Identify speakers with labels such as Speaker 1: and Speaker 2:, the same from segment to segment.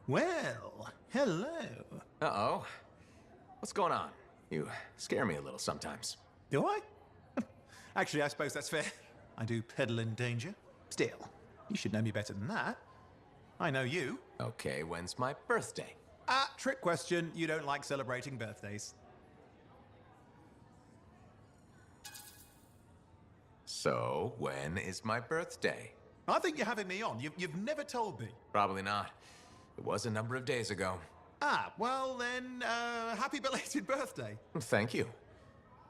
Speaker 1: Well, hello.
Speaker 2: Uh-oh. What's going on? You scare me a little sometimes.
Speaker 1: Do I? Actually, I suppose that's fair. I do peddle in danger. Still, you should know me better than that. I know you.
Speaker 2: Okay, when's my birthday?
Speaker 1: Ah, trick question. You don't like celebrating birthdays.
Speaker 2: So, when is my birthday?
Speaker 1: I think you're having me on. You've never told me.
Speaker 2: Probably not. It was a number of days ago.
Speaker 1: Ah, well then, happy belated birthday.
Speaker 2: Thank you.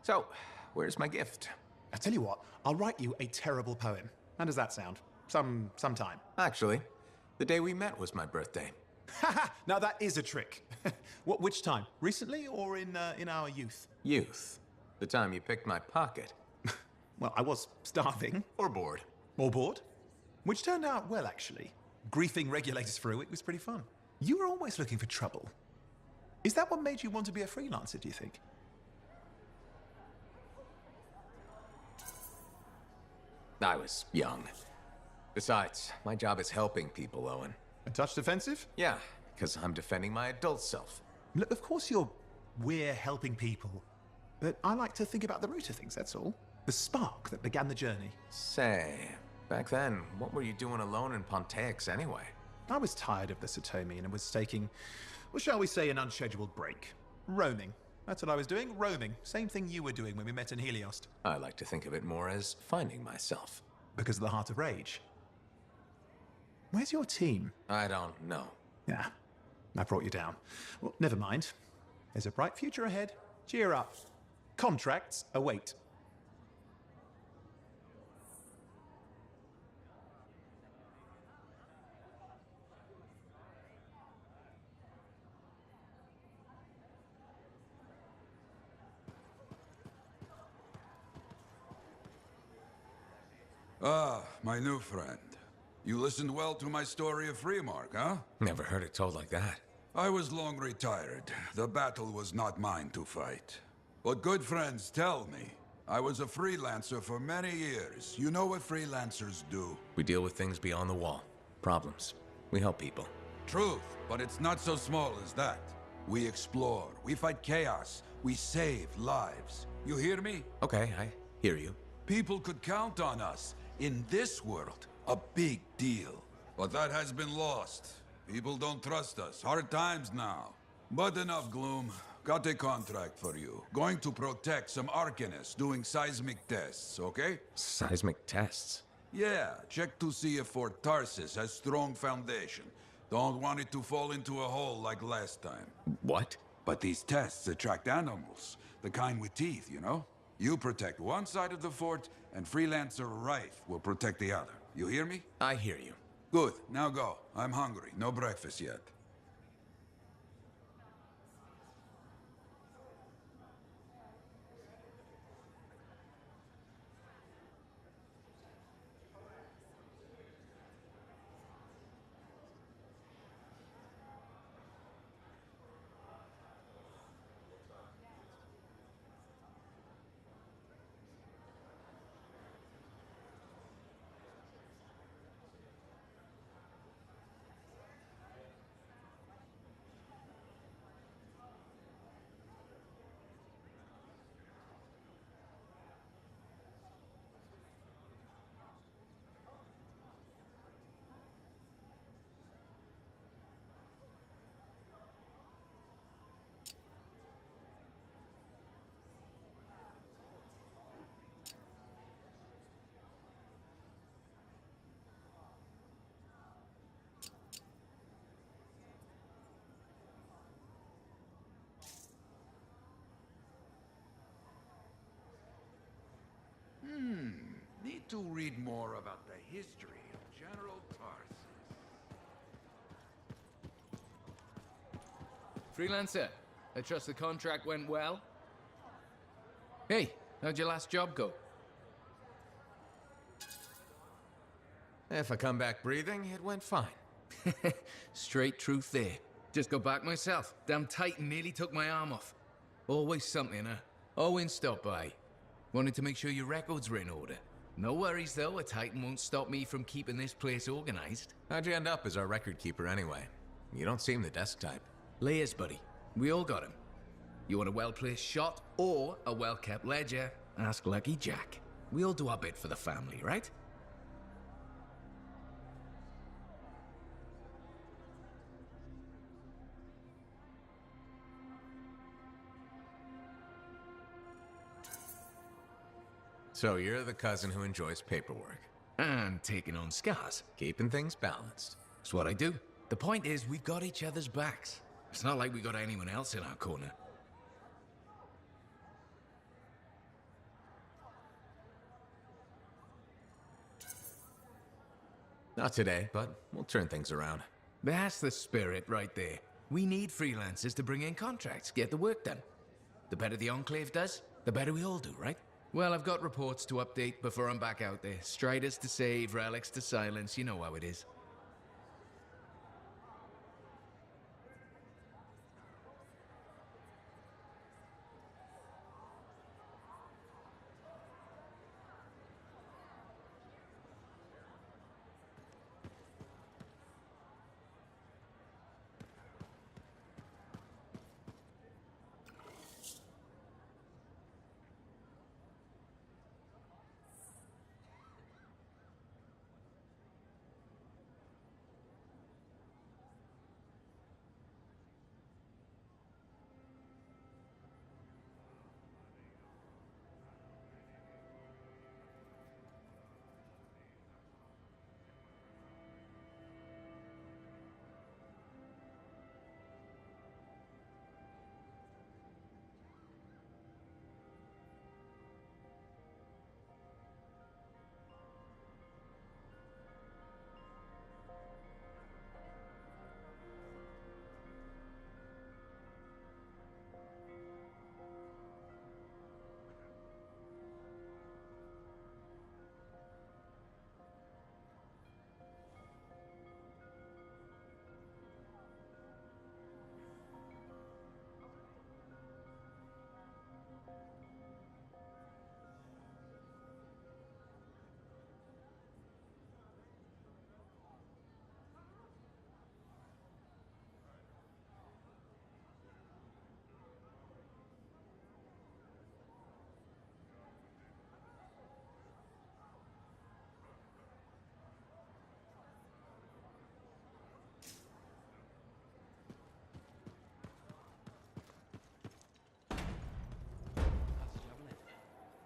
Speaker 2: So, where's my gift?
Speaker 1: I tell you what, I'll write you a terrible poem. How does that sound? Sometime.
Speaker 2: Actually, the day we met was my birthday.
Speaker 1: Haha, now that is a trick. Which time? Recently or in our youth?
Speaker 2: Youth. The time you picked my pocket.
Speaker 1: Well, I was starving.
Speaker 2: Or bored.
Speaker 1: Or bored. Which turned out well, actually. Griefing regulators for a week was pretty fun. You were always looking for trouble. Is that what made you want to be a freelancer, do you think?
Speaker 2: I was young. Besides, my job is helping people, Owen.
Speaker 1: A touch defensive?
Speaker 2: Yeah, because I'm defending my adult self.
Speaker 1: Look, of course we're helping people. But I like to think about the root of things, that's all. The spark that began the journey.
Speaker 2: Say, back then, what were you doing alone in Pontaix anyway?
Speaker 1: I was tired of the Satomi and was taking, well, shall we say, an unscheduled break. Roaming. That's what I was doing, roaming. Same thing you were doing when we met in Heliost.
Speaker 2: I like to think of it more as finding myself.
Speaker 1: Because of the Heart of Rage. Where's your team?
Speaker 2: I don't know.
Speaker 1: Yeah, I brought you down. Well, never mind. There's a bright future ahead. Cheer up. Contracts await.
Speaker 3: Ah, my new friend. You listened well to my story of Freemark, huh?
Speaker 2: Never heard it told like that.
Speaker 3: I was long retired. The battle was not mine to fight. But good friends tell me, I was a freelancer for many years. You know what freelancers do?
Speaker 2: We deal with things beyond the wall. Problems. We help people.
Speaker 3: Truth, but it's not so small as that. We explore, we fight chaos, we save lives. You hear me?
Speaker 2: Okay, I hear you.
Speaker 3: People could count on us. In this world, a big deal. But that has been lost. People don't trust us. Hard times now. But enough gloom. Got a contract for you. Going to protect some Arcanists doing seismic tests, okay?
Speaker 2: Seismic tests?
Speaker 3: Yeah, check to see if Fort Tarsis has strong foundation. Don't want it to fall into a hole like last time.
Speaker 2: What?
Speaker 3: But these tests attract animals. The kind with teeth, you know? You protect one side of the fort, and Freelancer Rife will protect the other. You hear me?
Speaker 2: I hear you.
Speaker 3: Good. Now go. I'm hungry. No breakfast yet. Need to read more about the history of General Tarsis.
Speaker 4: Freelancer, I trust the contract went well? Hey, how'd your last job go?
Speaker 2: If I come back breathing, it went fine.
Speaker 4: Straight truth there. Just got back myself. Damn Titan nearly took my arm off. Always something, huh? Owen stopped by. Wanted to make sure your records were in order. No worries though, a Titan won't stop me from keeping this place organized.
Speaker 2: How'd you end up as our record keeper anyway? You don't seem the desk type.
Speaker 4: Layers, buddy. We all got 'em. You want a well-placed shot or a well-kept ledger? Ask Lucky Jack. We all do our bit for the family, right?
Speaker 2: So you're the cousin who enjoys paperwork.
Speaker 4: And taking on scars.
Speaker 2: Keeping things balanced.
Speaker 4: That's what I do. The point is, we've got each other's backs. It's not like we got anyone else in our corner.
Speaker 2: Not today, but we'll turn things around.
Speaker 4: That's the spirit right there. We need freelancers to bring in contracts, get the work done. The better the Enclave does, the better we all do, right? Well, I've got reports to update before I'm back out there. Striders to save, relics to silence, you know how it is.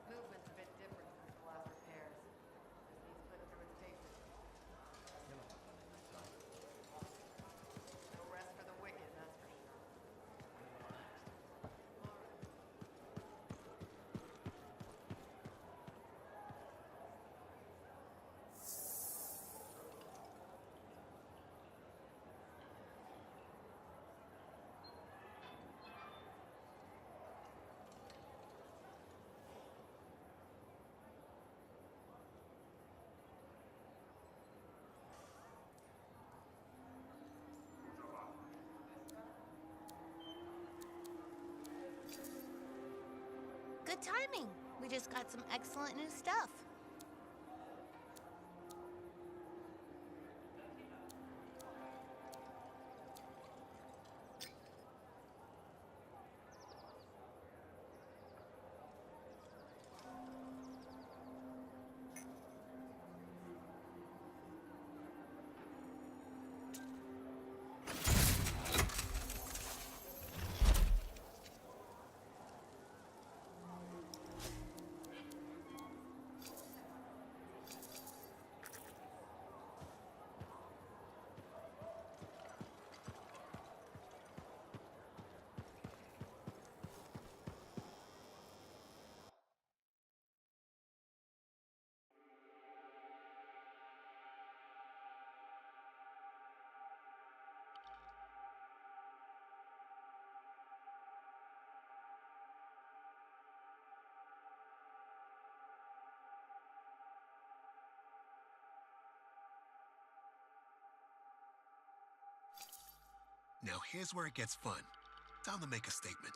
Speaker 5: Movement's a bit different since the last repairs. Just needs putting through its paces. No rest for the wicked, that's for sure.
Speaker 6: Good timing. We just got some excellent new stuff.
Speaker 7: Now here's where it gets fun. Time to make a statement.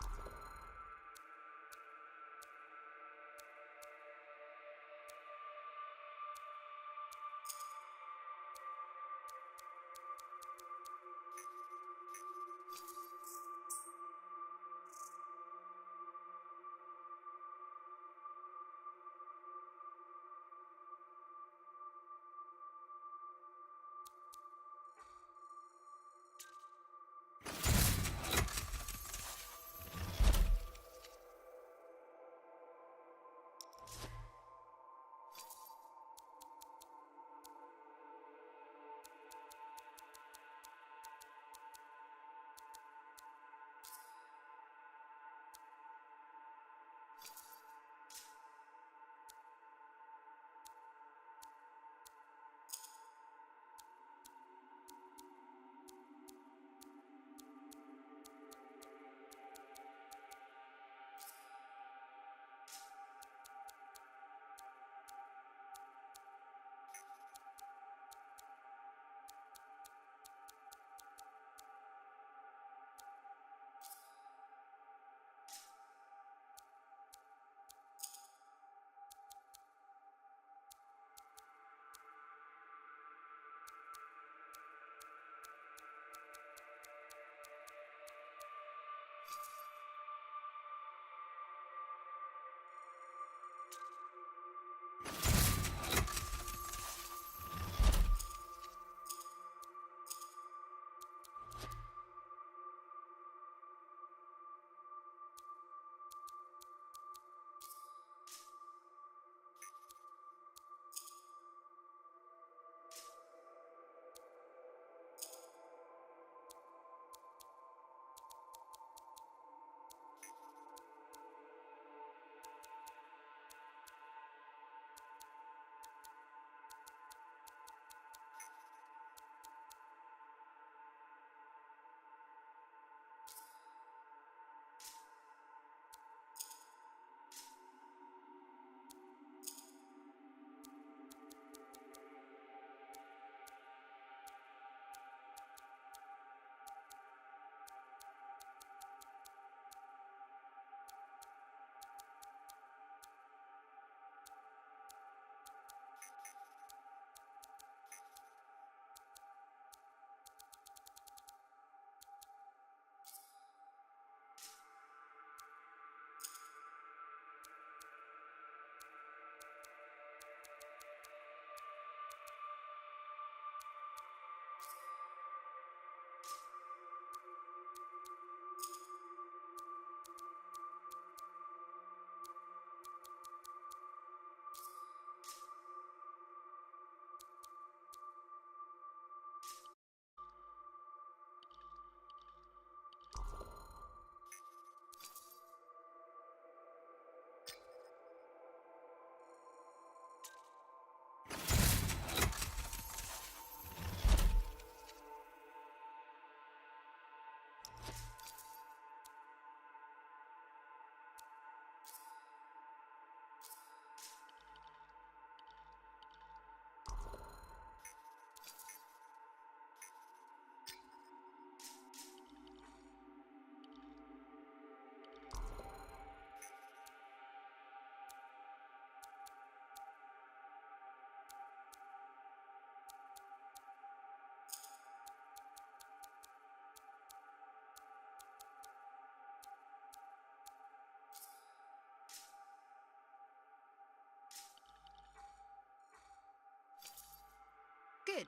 Speaker 8: Good.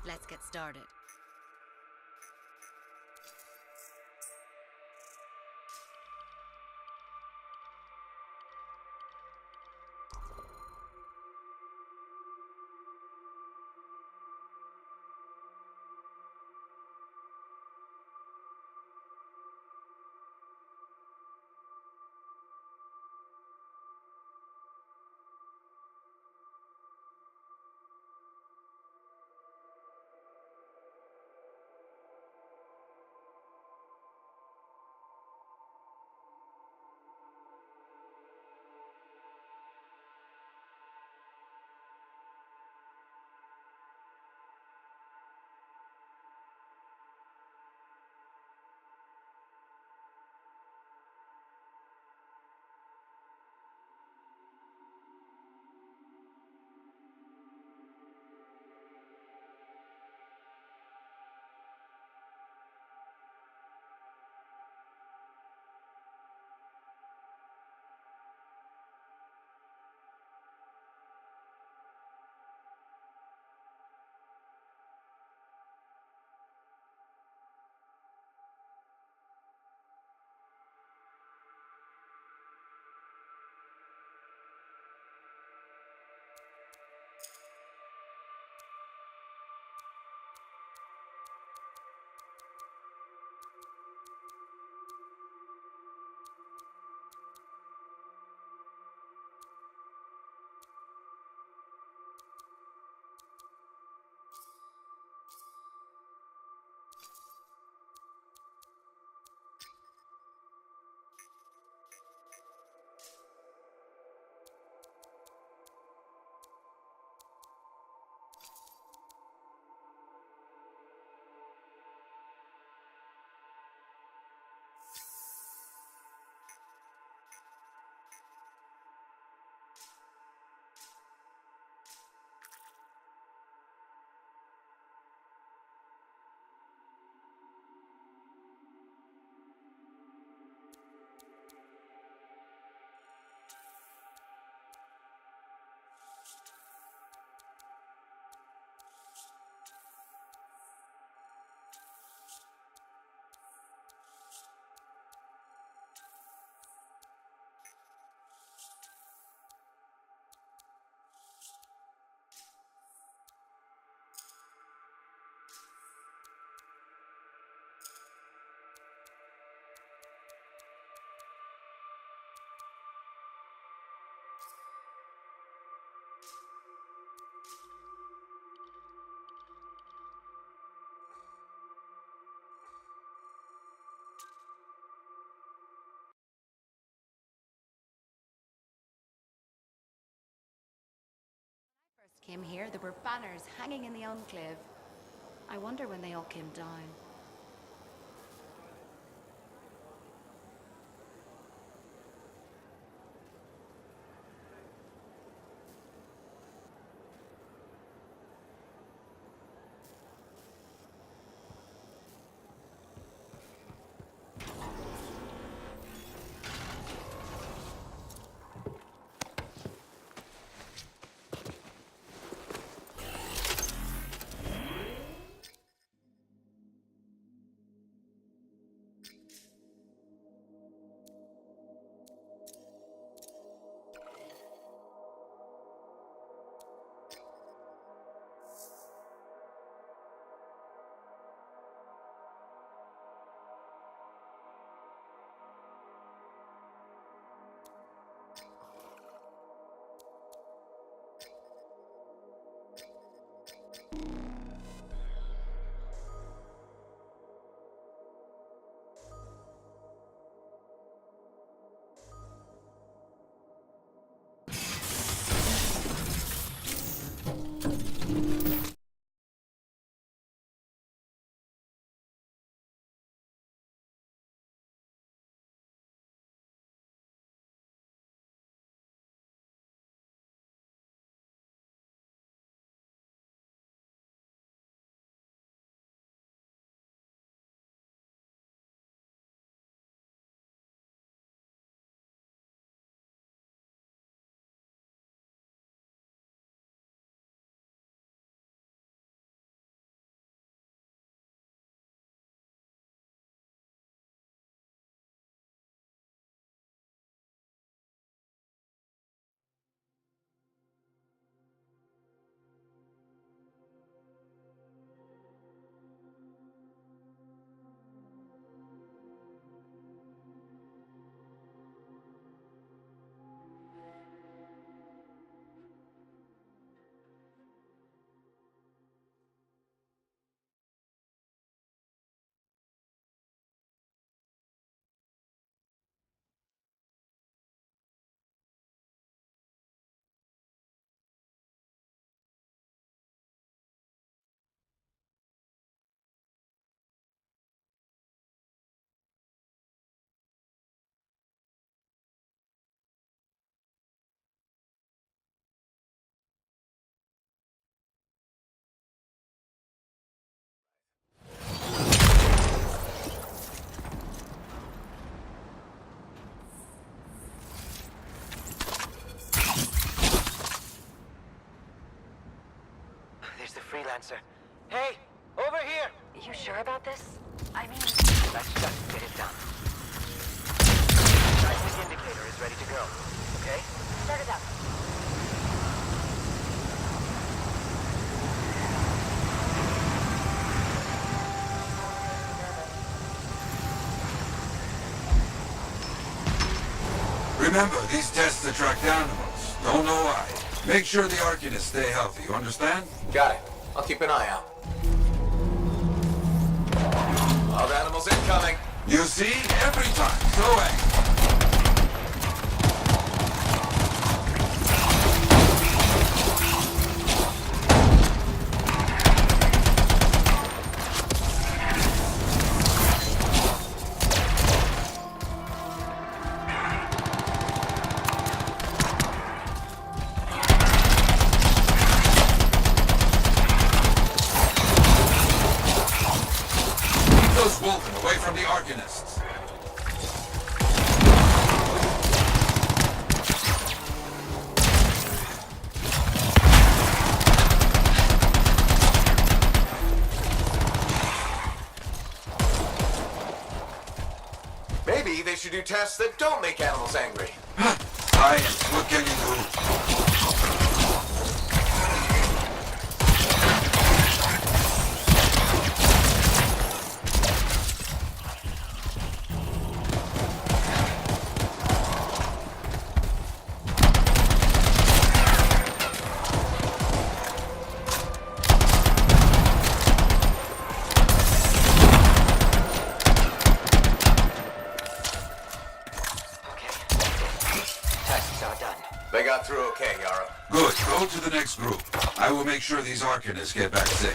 Speaker 8: Let's get started. First came here, there were banners hanging in the enclave. I wonder when they all came down.
Speaker 9: answer. Hey, over here!
Speaker 8: You sure about this? I mean...
Speaker 9: Let's just get it done. Seismic indicator is ready to go. Okay?
Speaker 8: Start it up.
Speaker 3: Remember, these tests attract animals. Don't know why. Make sure the Arcanists stay healthy, you understand?
Speaker 2: Got it. I'll keep an eye out. Wild animals incoming.
Speaker 3: You see? Every time. So angry. Those Wolfen away from the Arcanists.
Speaker 2: Maybe they should do tests that don't make animals angry.
Speaker 3: Science, what can you do?
Speaker 9: Tests are done.
Speaker 2: They got through okay, Yara.
Speaker 3: Good. Go to the next group. I will make sure these Arcanists get back safe.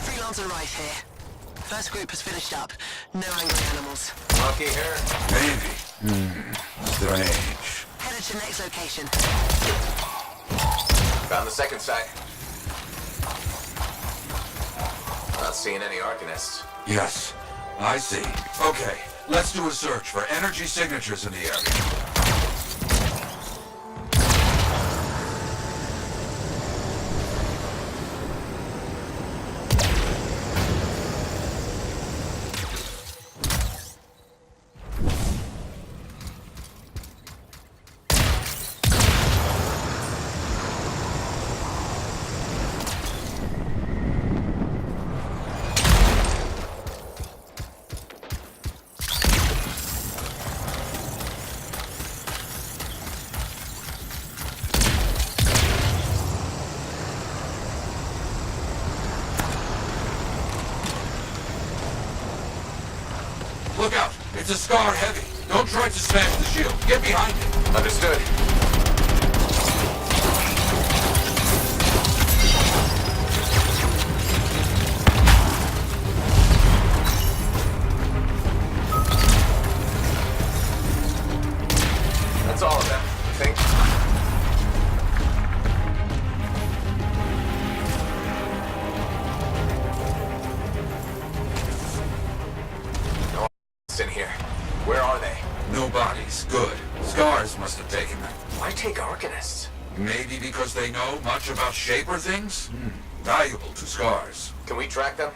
Speaker 9: Freelancer right here. First group has finished up. No angry animals.
Speaker 2: Lucky her.
Speaker 3: Maybe. Strange.
Speaker 9: Headed to next location.
Speaker 2: Found the second site. Not seeing any Arcanists.
Speaker 3: Yes, I see. Okay, let's do a search for energy signatures in the area. Look out! It's a Scar Heavy. Don't try to smash the shield. Get behind it.
Speaker 2: Understood. That's all of them, I think. In here. Where are they?
Speaker 3: No bodies. Good. Scars must have taken them.
Speaker 2: Why take Arcanists?
Speaker 3: Maybe because they know much about Shaper things? Valuable to Scars.
Speaker 2: Can we track them?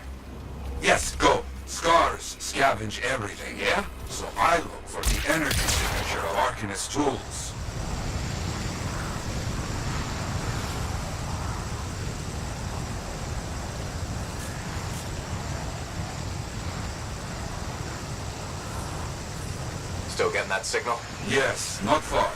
Speaker 3: Yes, go. Scars scavenge everything, yeah? So I look for the energy signature of Arcanist tools.
Speaker 2: Still getting that signal?
Speaker 3: Yes, not far.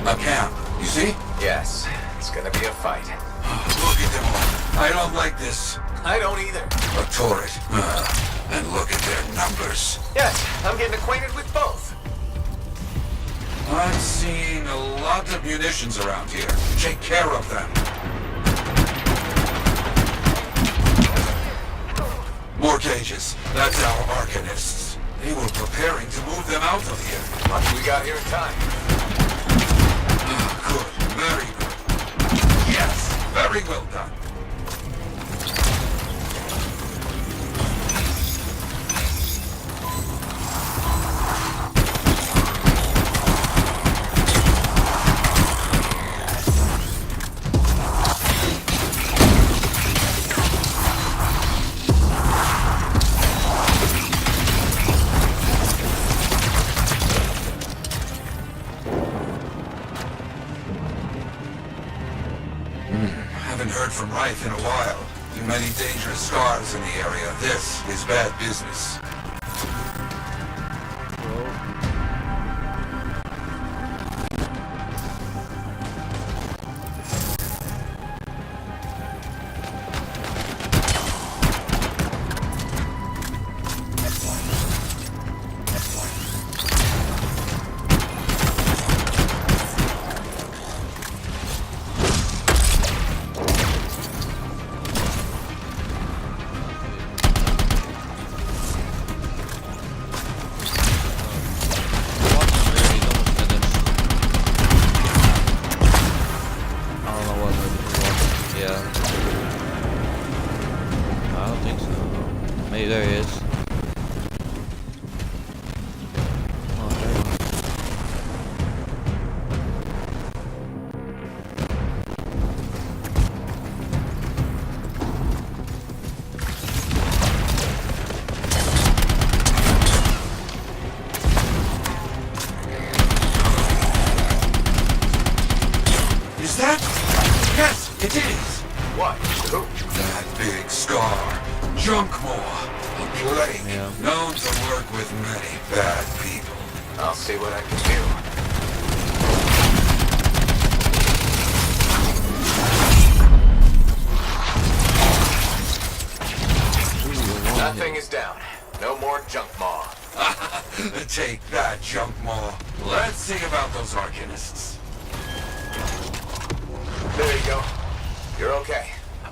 Speaker 3: A camp, you see?
Speaker 2: Yes. It's gonna be a fight.
Speaker 3: Look at them all. I don't like this.
Speaker 2: I don't either.
Speaker 3: A turret. And look at their numbers.
Speaker 2: Yes, I'm getting acquainted with both.
Speaker 3: I'm seeing a lot of munitions around here. Take care of them. More cages. That's our Arcanists. We were preparing to move them out of here.
Speaker 2: Lucky we got here in time.
Speaker 3: Good. Very good. Yes. Very well done. Haven't heard from Reith in a while. Too many dangerous scars in the area. This is bad business.
Speaker 10: Maybe there he is. Oh, there he is.
Speaker 3: Is that? Yes, it is.
Speaker 2: What? Who?
Speaker 3: That big scar. Junkmore. A plague.
Speaker 10: Yeah.
Speaker 3: Known to work with many bad people.
Speaker 2: I'll see what I can do. That thing is down. No more junk maw.
Speaker 3: Take that, Junkmore. Let's see about those Arcanists.
Speaker 2: There you go. You're okay.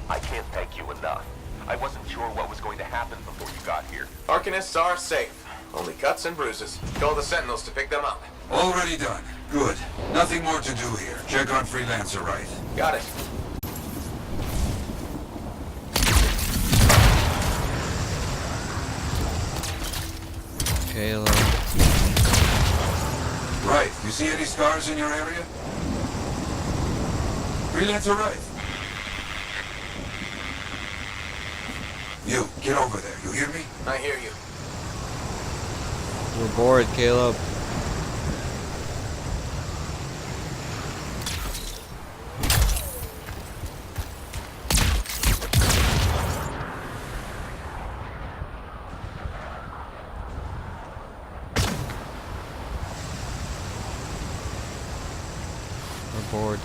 Speaker 11: I can't thank you enough. I wasn't sure what was going to happen before you got here.
Speaker 2: Arcanists are safe. Only cuts and bruises. Call the Sentinels to pick them up.
Speaker 3: Already done. Good. Nothing more to do here. Check on Freelancer Right.
Speaker 2: Got it.
Speaker 10: Kayla.
Speaker 3: Right. You see any scars in your area? Freelancer Right. You, get over there. You hear me?
Speaker 2: I hear you.
Speaker 10: We're bored, Caleb. We're bored.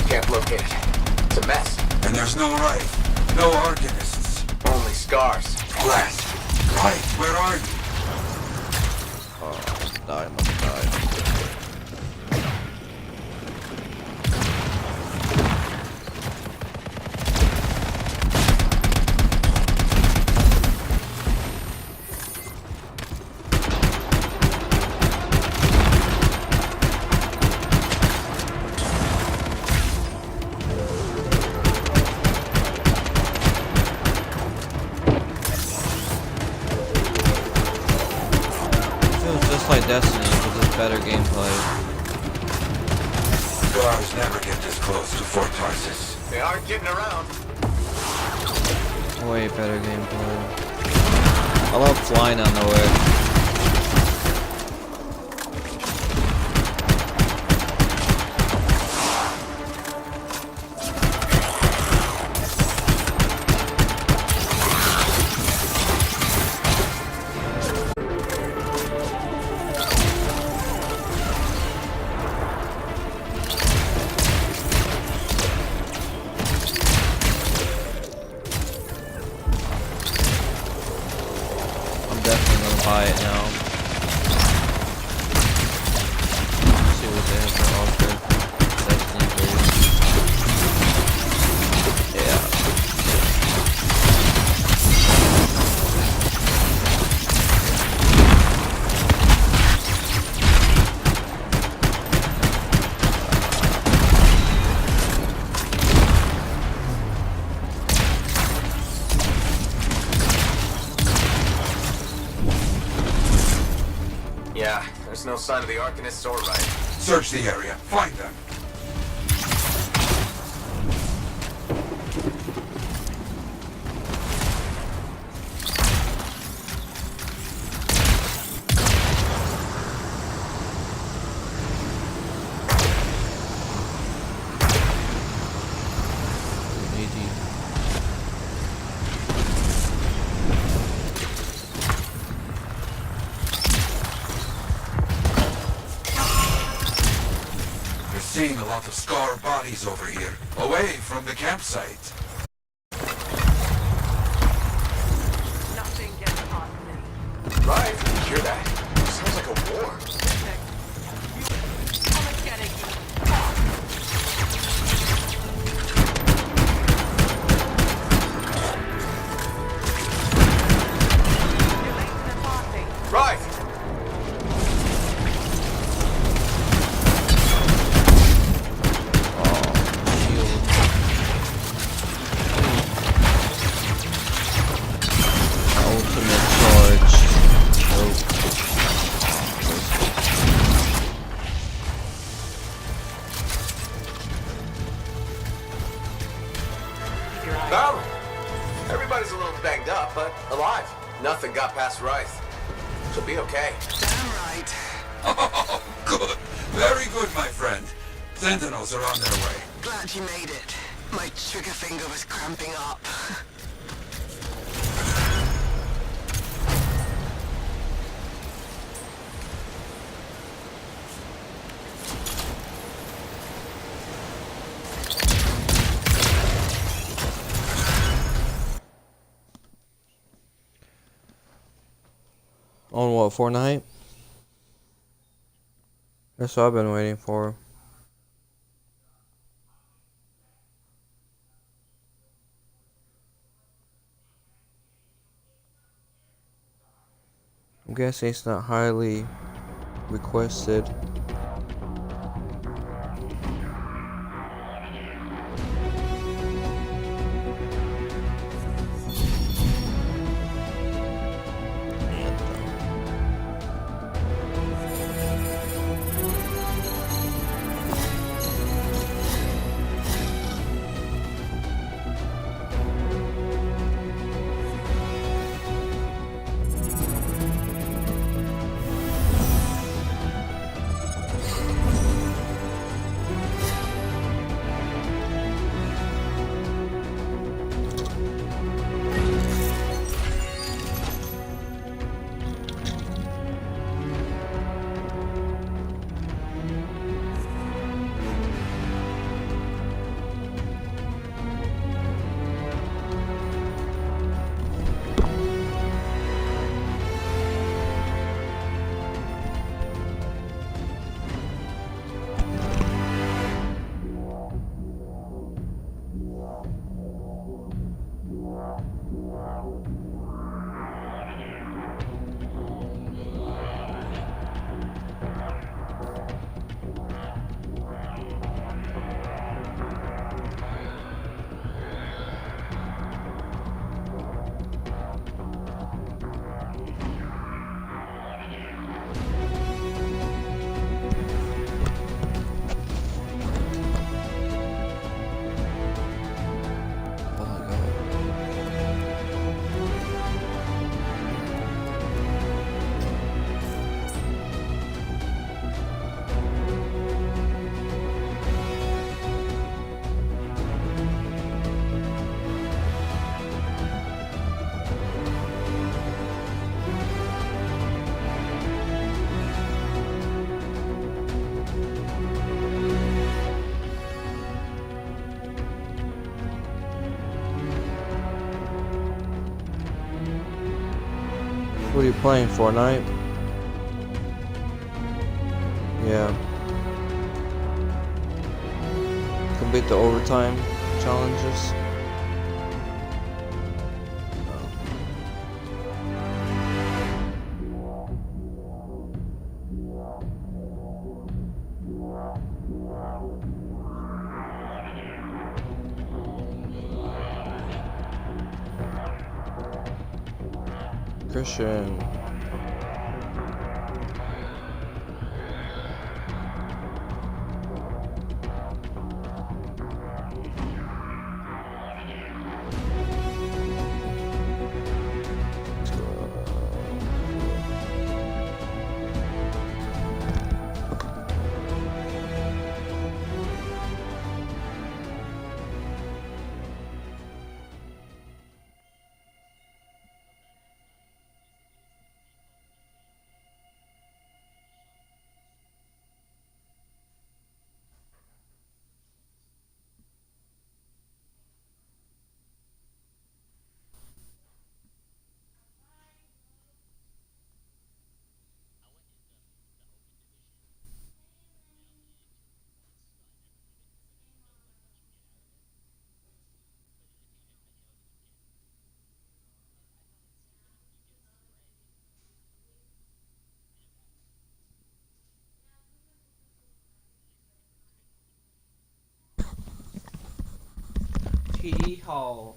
Speaker 2: Can't locate it. It's a mess.
Speaker 3: And there's no Right. No Arcanists.
Speaker 2: Only scars.
Speaker 3: Blast. Right. Where are you?
Speaker 10: Oh, die, must die. Just like Destiny, but just better gameplay.
Speaker 3: Scars never get this close to Fort Tarsis.
Speaker 2: They aren't getting around.
Speaker 10: Way better gameplay. I love flying on the way. buy it now. See what they have to offer. Destiny 3. Yeah.
Speaker 2: Yeah, there's no sign of the Arcanists or Right.
Speaker 3: Search the area. Find them. Seeing a lot of scar bodies over here, away from the campsite.
Speaker 5: Nothing gets past me.
Speaker 2: Right, you hear that? Sounds like a war.
Speaker 5: Come and get it, you You're late to the party.
Speaker 2: Right! Well, everybody's a little banged up, but alive. Nothing got past Wraith. She'll be okay.
Speaker 9: Damn right.
Speaker 3: Oh, good. Very good, my friend. Sentinels are on their way.
Speaker 9: Glad you made it. My trigger finger was cramping up.
Speaker 10: On what, Fortnite? That's what I've been waiting for. I'm guessing it's not highly requested. you playing, Fortnite? Yeah. Complete the overtime challenges. Christian.
Speaker 12: Tea hall.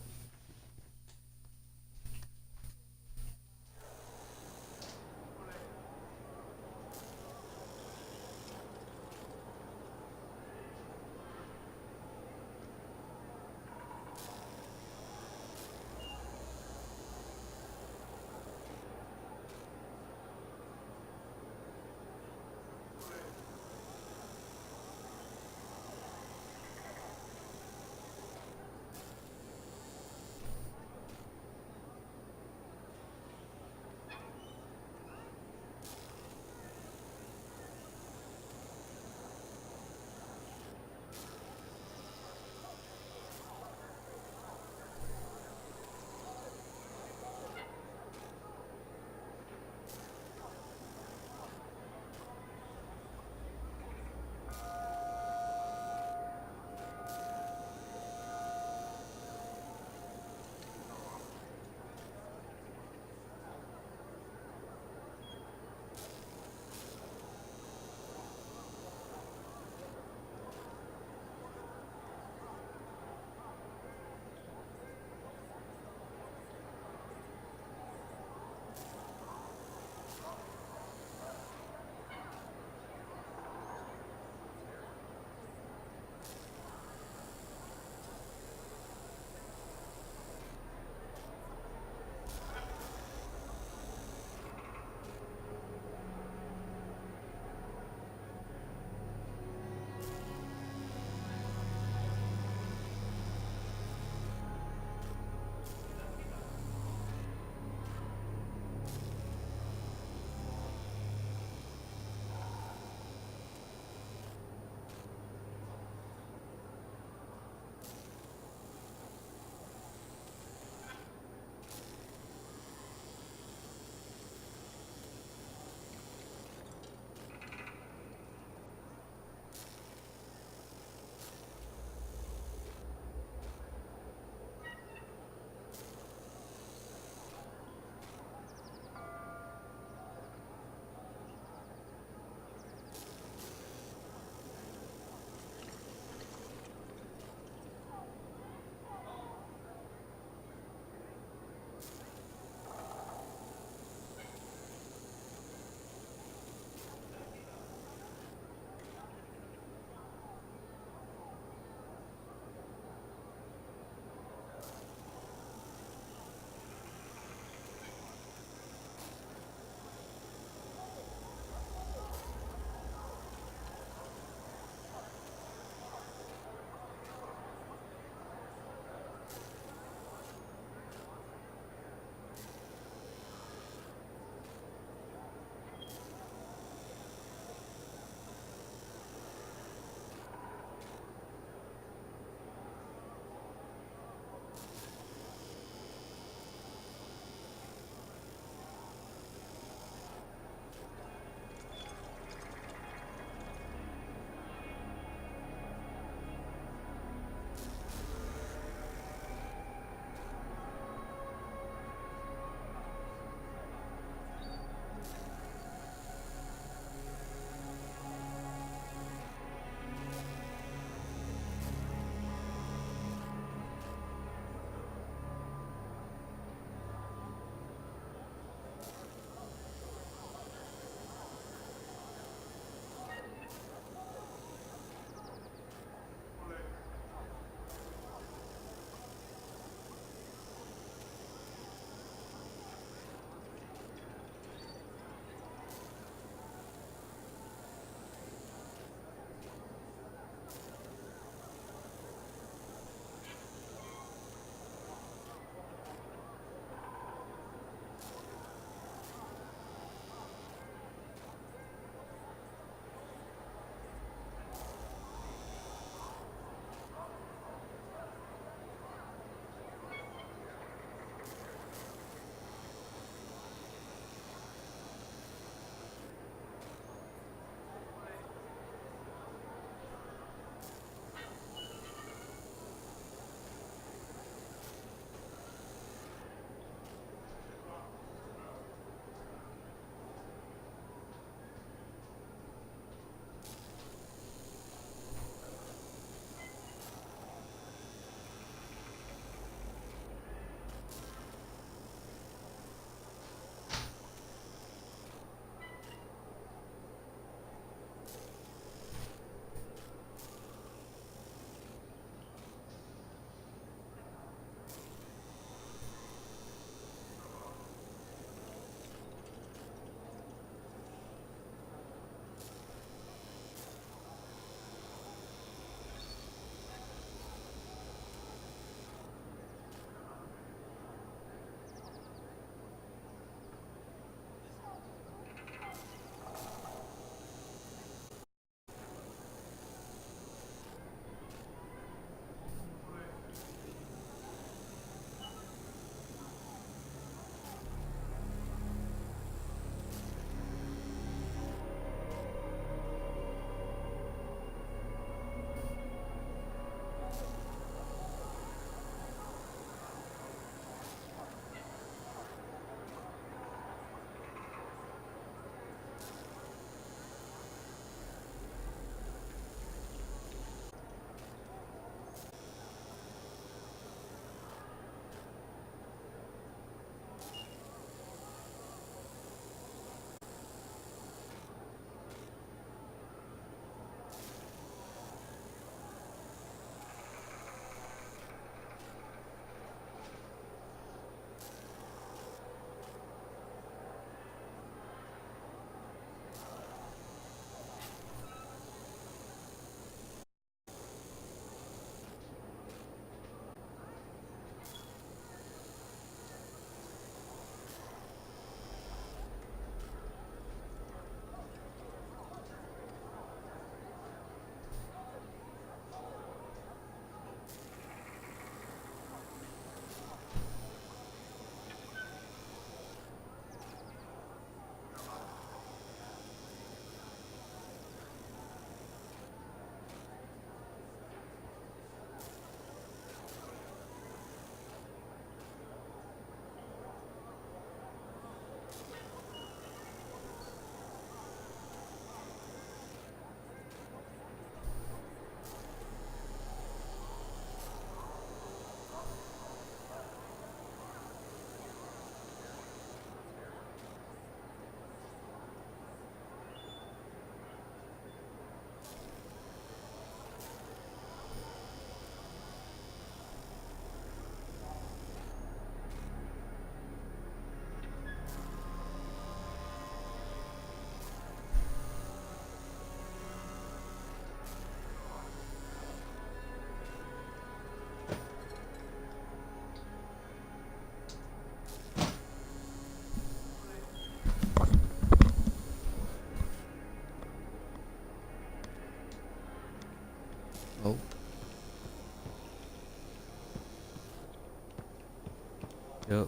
Speaker 10: Yep.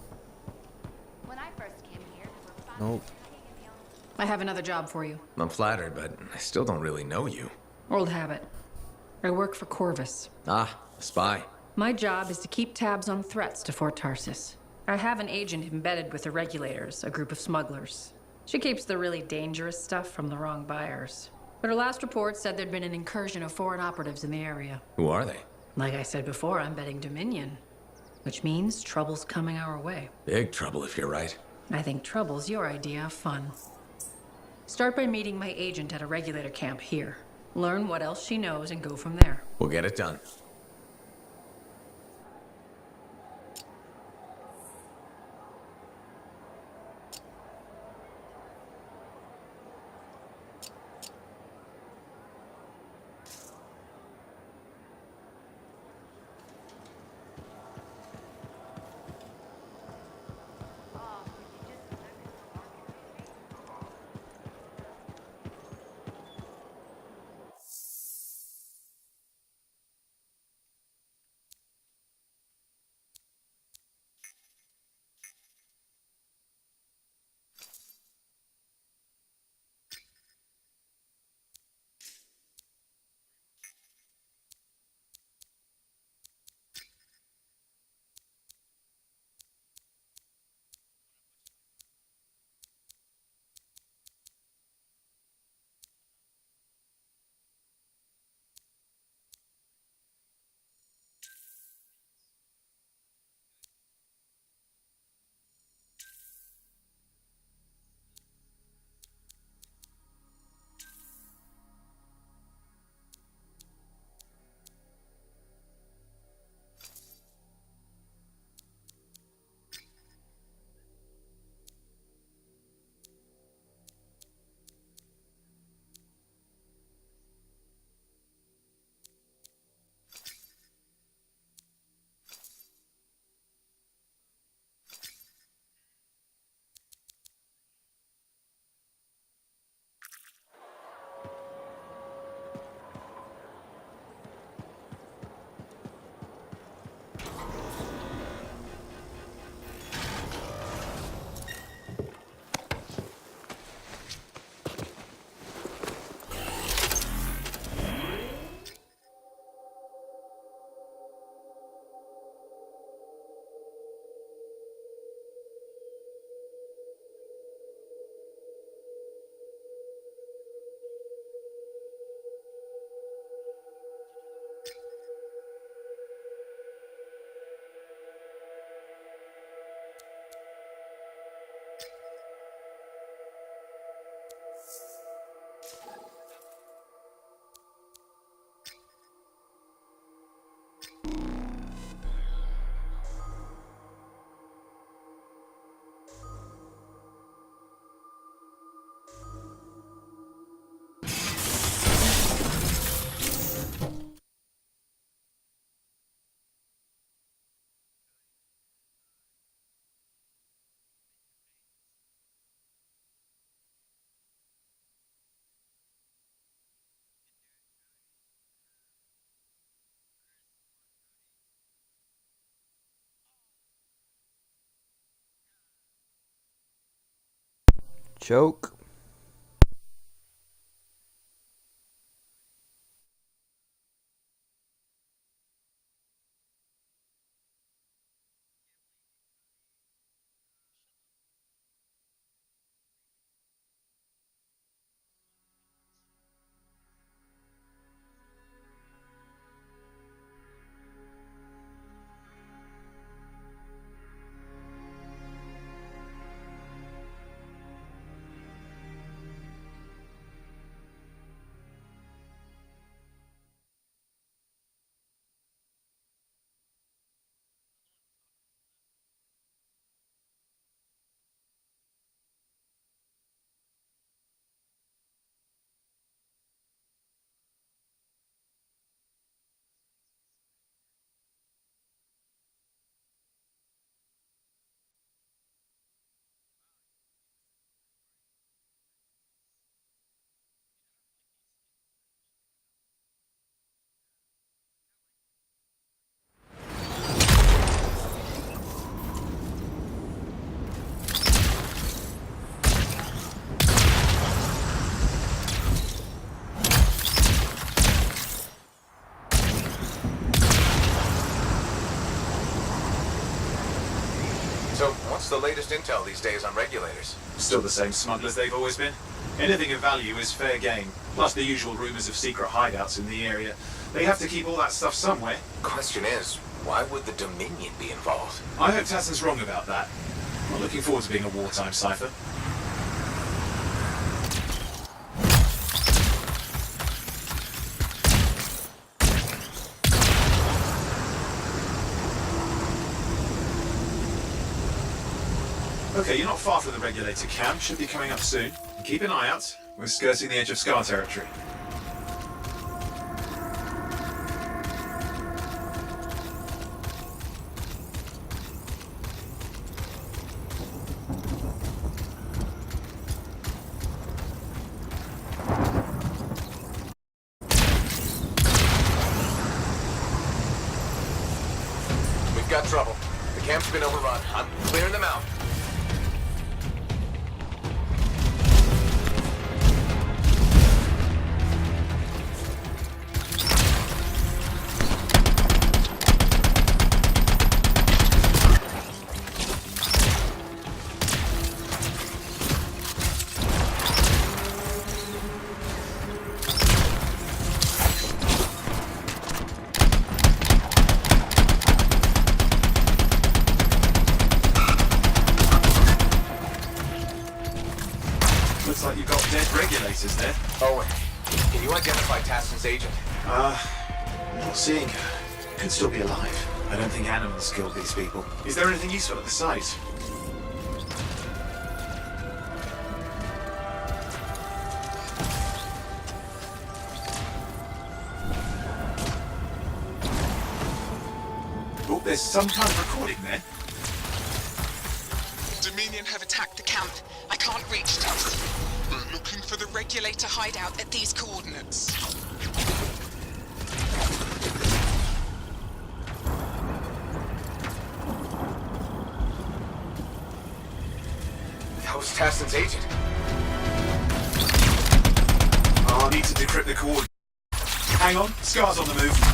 Speaker 8: When I first came here, there were banners
Speaker 10: Nope.
Speaker 8: hanging in the old...
Speaker 13: I have another job for you.
Speaker 2: I'm flattered, but I still don't really know you.
Speaker 13: Old habit. I work for Corvus.
Speaker 2: Ah, a spy.
Speaker 13: My job is to keep tabs on threats to Fort Tarsis. I have an agent embedded with the regulators, a group of smugglers. She keeps the really dangerous stuff from the wrong buyers. But her last report said there'd been an incursion of foreign operatives in the area.
Speaker 2: Who are they?
Speaker 13: Like I said before, I'm betting Dominion. Which means trouble's coming our way.
Speaker 2: Big trouble if you're right.
Speaker 13: I think trouble's your idea of fun. Start by meeting my agent at a regulator camp here. Learn what else she knows and go from there.
Speaker 2: We'll get it done.
Speaker 10: Choke.
Speaker 2: What's the latest intel these days on regulators?
Speaker 1: Still the same smugglers they've always been. Anything of value is fair game, plus the usual rumors of secret hideouts in the area. They have to keep all that stuff somewhere.
Speaker 2: Question is, why would the Dominion be involved?
Speaker 1: I hope Tassin's wrong about that. I'm looking forward to being a wartime cipher. Okay, you're not far from the regulator camp. Should be coming up soon. Keep an eye out. We're skirting the edge of Scar territory.
Speaker 2: We've got trouble. The camp's been overrun. I'm clearing them out.
Speaker 1: Looks like you've got dead regulators there.
Speaker 2: Owen, can you identify Tassin's agent?
Speaker 1: Not seeing her. Could still be alive. I don't think animals killed these people. Is there anything useful at the site? Oh, there's some kind of recording there.
Speaker 14: Dominion have attacked the camp. I can't reach Tubbs. We're looking for the regulator hideout at these coordinates.
Speaker 2: That was Tassin's agent.
Speaker 1: I'll need to decrypt the coordinates. Hang on, Scar's on the move.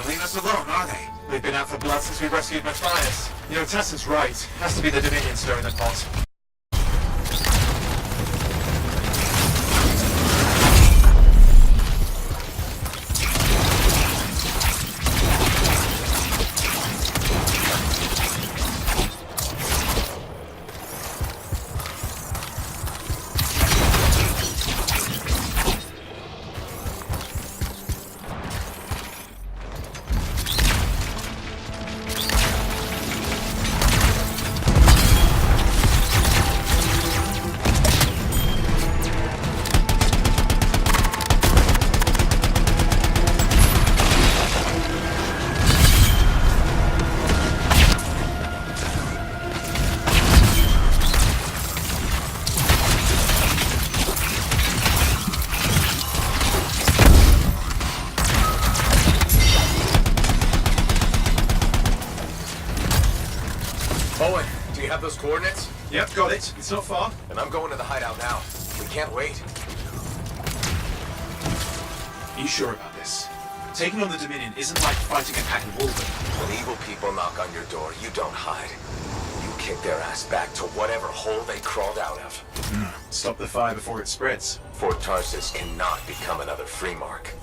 Speaker 2: Leave us alone, are they?
Speaker 1: They've been out for blood since we rescued Matthias. You know, Tassin's right. Has to be the Dominion stirring the pot.
Speaker 2: Owen, do you have those coordinates?
Speaker 1: Yep, got it. It's not far.
Speaker 2: And I'm going to the hideout now. We can't wait.
Speaker 1: Are you sure about this? Taking on the Dominion isn't like fighting a pack of wolves.
Speaker 2: When evil people knock on your door, you don't hide. You kick their ass back to whatever hole they crawled out of.
Speaker 1: Stop the fire before it spreads.
Speaker 2: Fort Tarsis cannot become another free mark.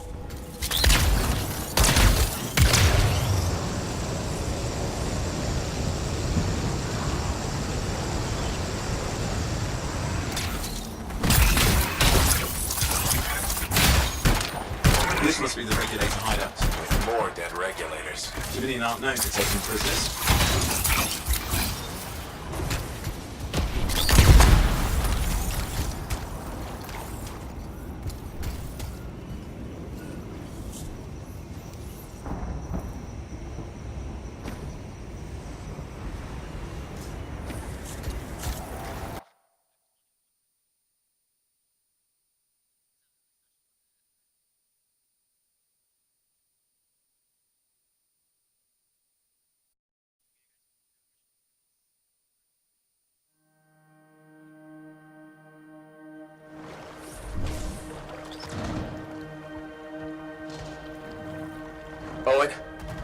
Speaker 1: This must be the regulator hideout.
Speaker 2: With more dead regulators.
Speaker 1: Dominion aren't known for taking prisoners.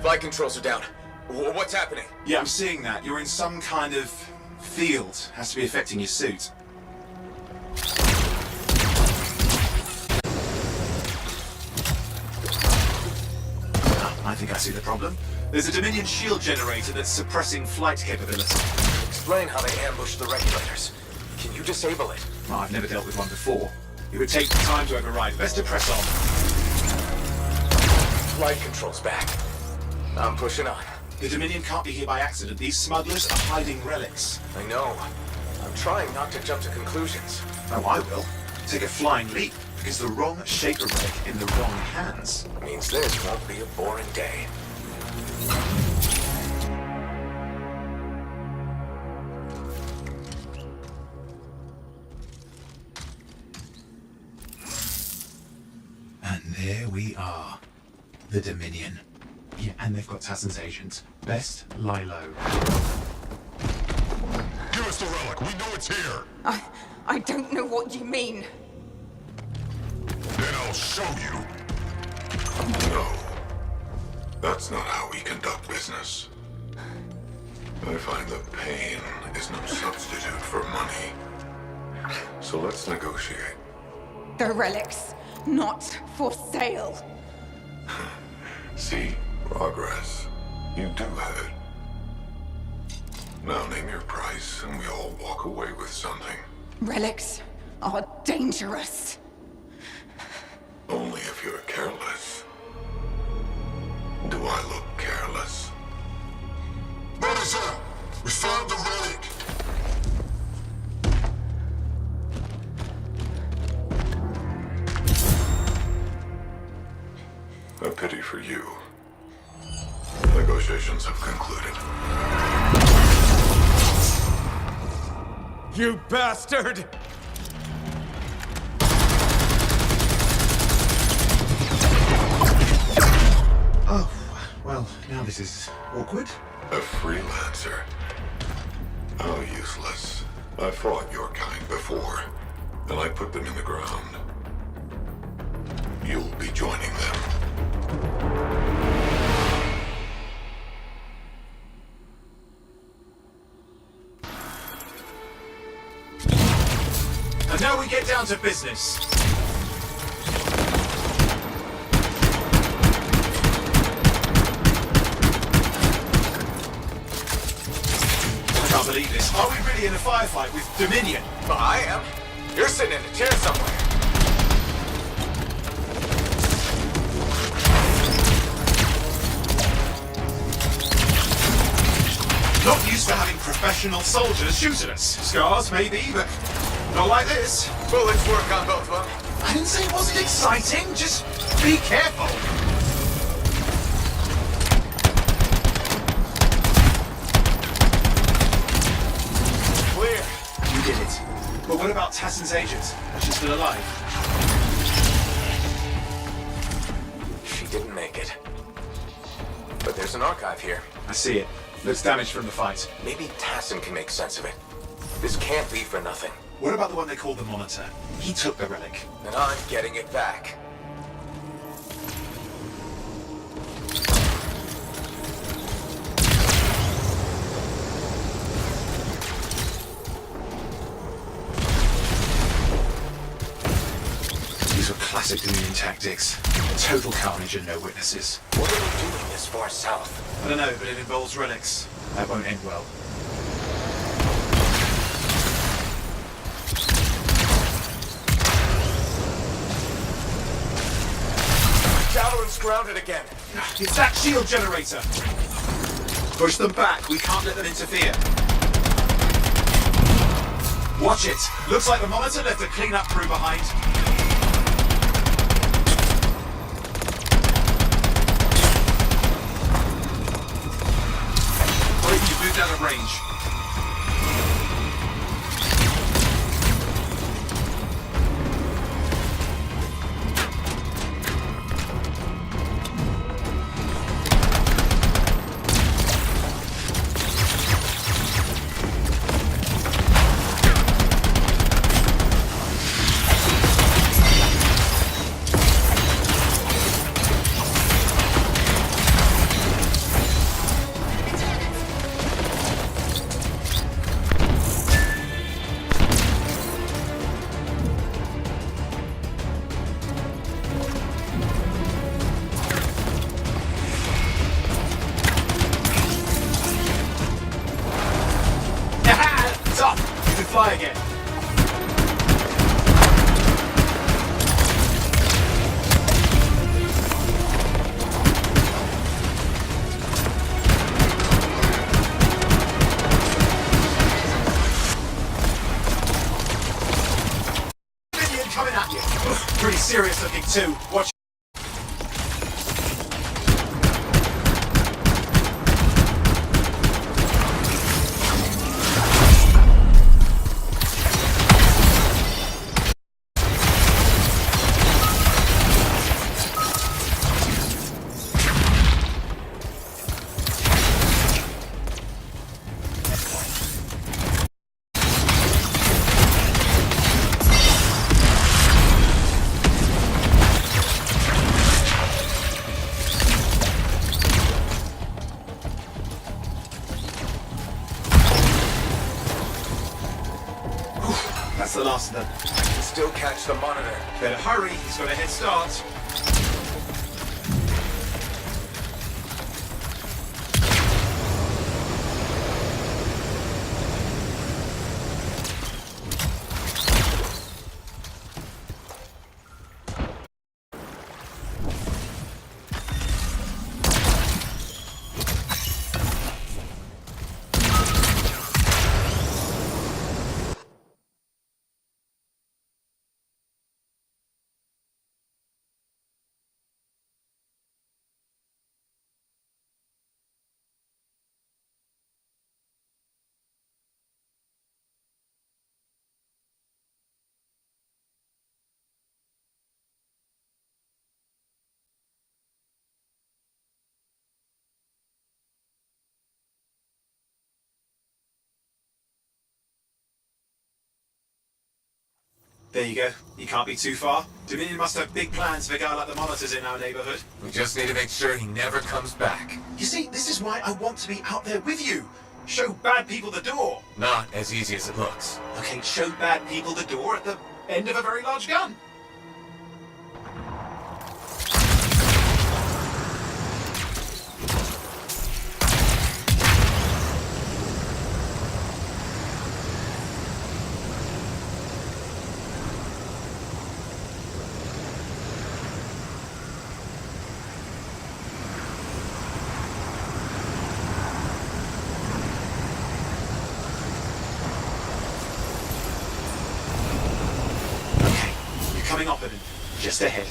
Speaker 2: Flight controls are down. What's happening?
Speaker 1: Yeah, I'm seeing that. You're in some kind of field. Has to be affecting your suit. I think I see the problem. There's a Dominion shield generator that's suppressing flight capability.
Speaker 2: Explain how they ambushed the regulators. Can you disable it?
Speaker 1: Oh, I've never dealt with one before. It would take time to override. Best to press on.
Speaker 2: Flight controls back. I'm pushing on.
Speaker 1: The Dominion can't be here by accident. These smugglers are hiding relics.
Speaker 2: I know. I'm trying not to jump to conclusions.
Speaker 1: Oh, I will. Take a flying leap, because the wrong shaper relic in the wrong hands
Speaker 2: means this won't be a boring day.
Speaker 1: And there we are. The Dominion. Yeah, and they've got Tassin's agents. Best lie low.
Speaker 15: Give us the relic. We know it's here.
Speaker 14: I don't know what you mean.
Speaker 15: Then I'll show you. No. That's not how we conduct business. I find that pain is no substitute for money. So let's negotiate.
Speaker 14: The relics, not for sale.
Speaker 15: See? Progress. You do have it. Now name your price and we all walk away with something.
Speaker 14: Relics are dangerous.
Speaker 15: Only if you're careless. Do I look careless? Medicine! We found the relic! A pity for you. Negotiations have concluded.
Speaker 2: You bastard!
Speaker 1: Oh, well, now this is awkward.
Speaker 15: A freelancer? How useless. I fought your kind before, and I put them in the ground. You'll be joining them.
Speaker 1: And now we get down to business. I can't believe this. Are we really in a firefight with Dominion?
Speaker 2: Well, I am. You're sitting in a chair somewhere.
Speaker 1: Not used to having professional soldiers shoot at us. Scars, maybe, but not like this.
Speaker 2: Bullets work on both of them.
Speaker 1: I didn't say it wasn't exciting. Just be careful.
Speaker 2: Clear.
Speaker 1: You did it. But what about Tassin's agent? Is she still alive?
Speaker 2: She didn't make it. But there's an archive here.
Speaker 1: I see it. Looks damaged from the fight.
Speaker 2: Maybe Tassin can make sense of it. This can't be for nothing.
Speaker 1: What about the one they call the Monitor? He took the relic.
Speaker 2: And I'm getting it back.
Speaker 1: These were classic Dominion tactics. Total carnage and no witnesses.
Speaker 2: What are we doing this far south?
Speaker 1: I don't know, but it involves relics. That won't end well.
Speaker 2: Javelin's grounded again.
Speaker 1: It's that shield generator. Push them back. We can't let them interfere. Watch it. Looks like the Monitor left a cleanup crew behind. Wait, you moved out of range.
Speaker 16: serious looking too. Watch. That's the last of them.
Speaker 2: I can still catch the monitor.
Speaker 16: Better hurry, he's got a head start. There you go. You can't be too far. Dominion must have big plans for a guy like the monitors in our neighborhood.
Speaker 2: We just need to make sure he never comes back.
Speaker 16: You see, this is why I want to be out there with you. Show bad people the door.
Speaker 2: Not as easy as it looks.
Speaker 16: Okay, show bad people the door at the end of a very large gun. Coming up and just ahead.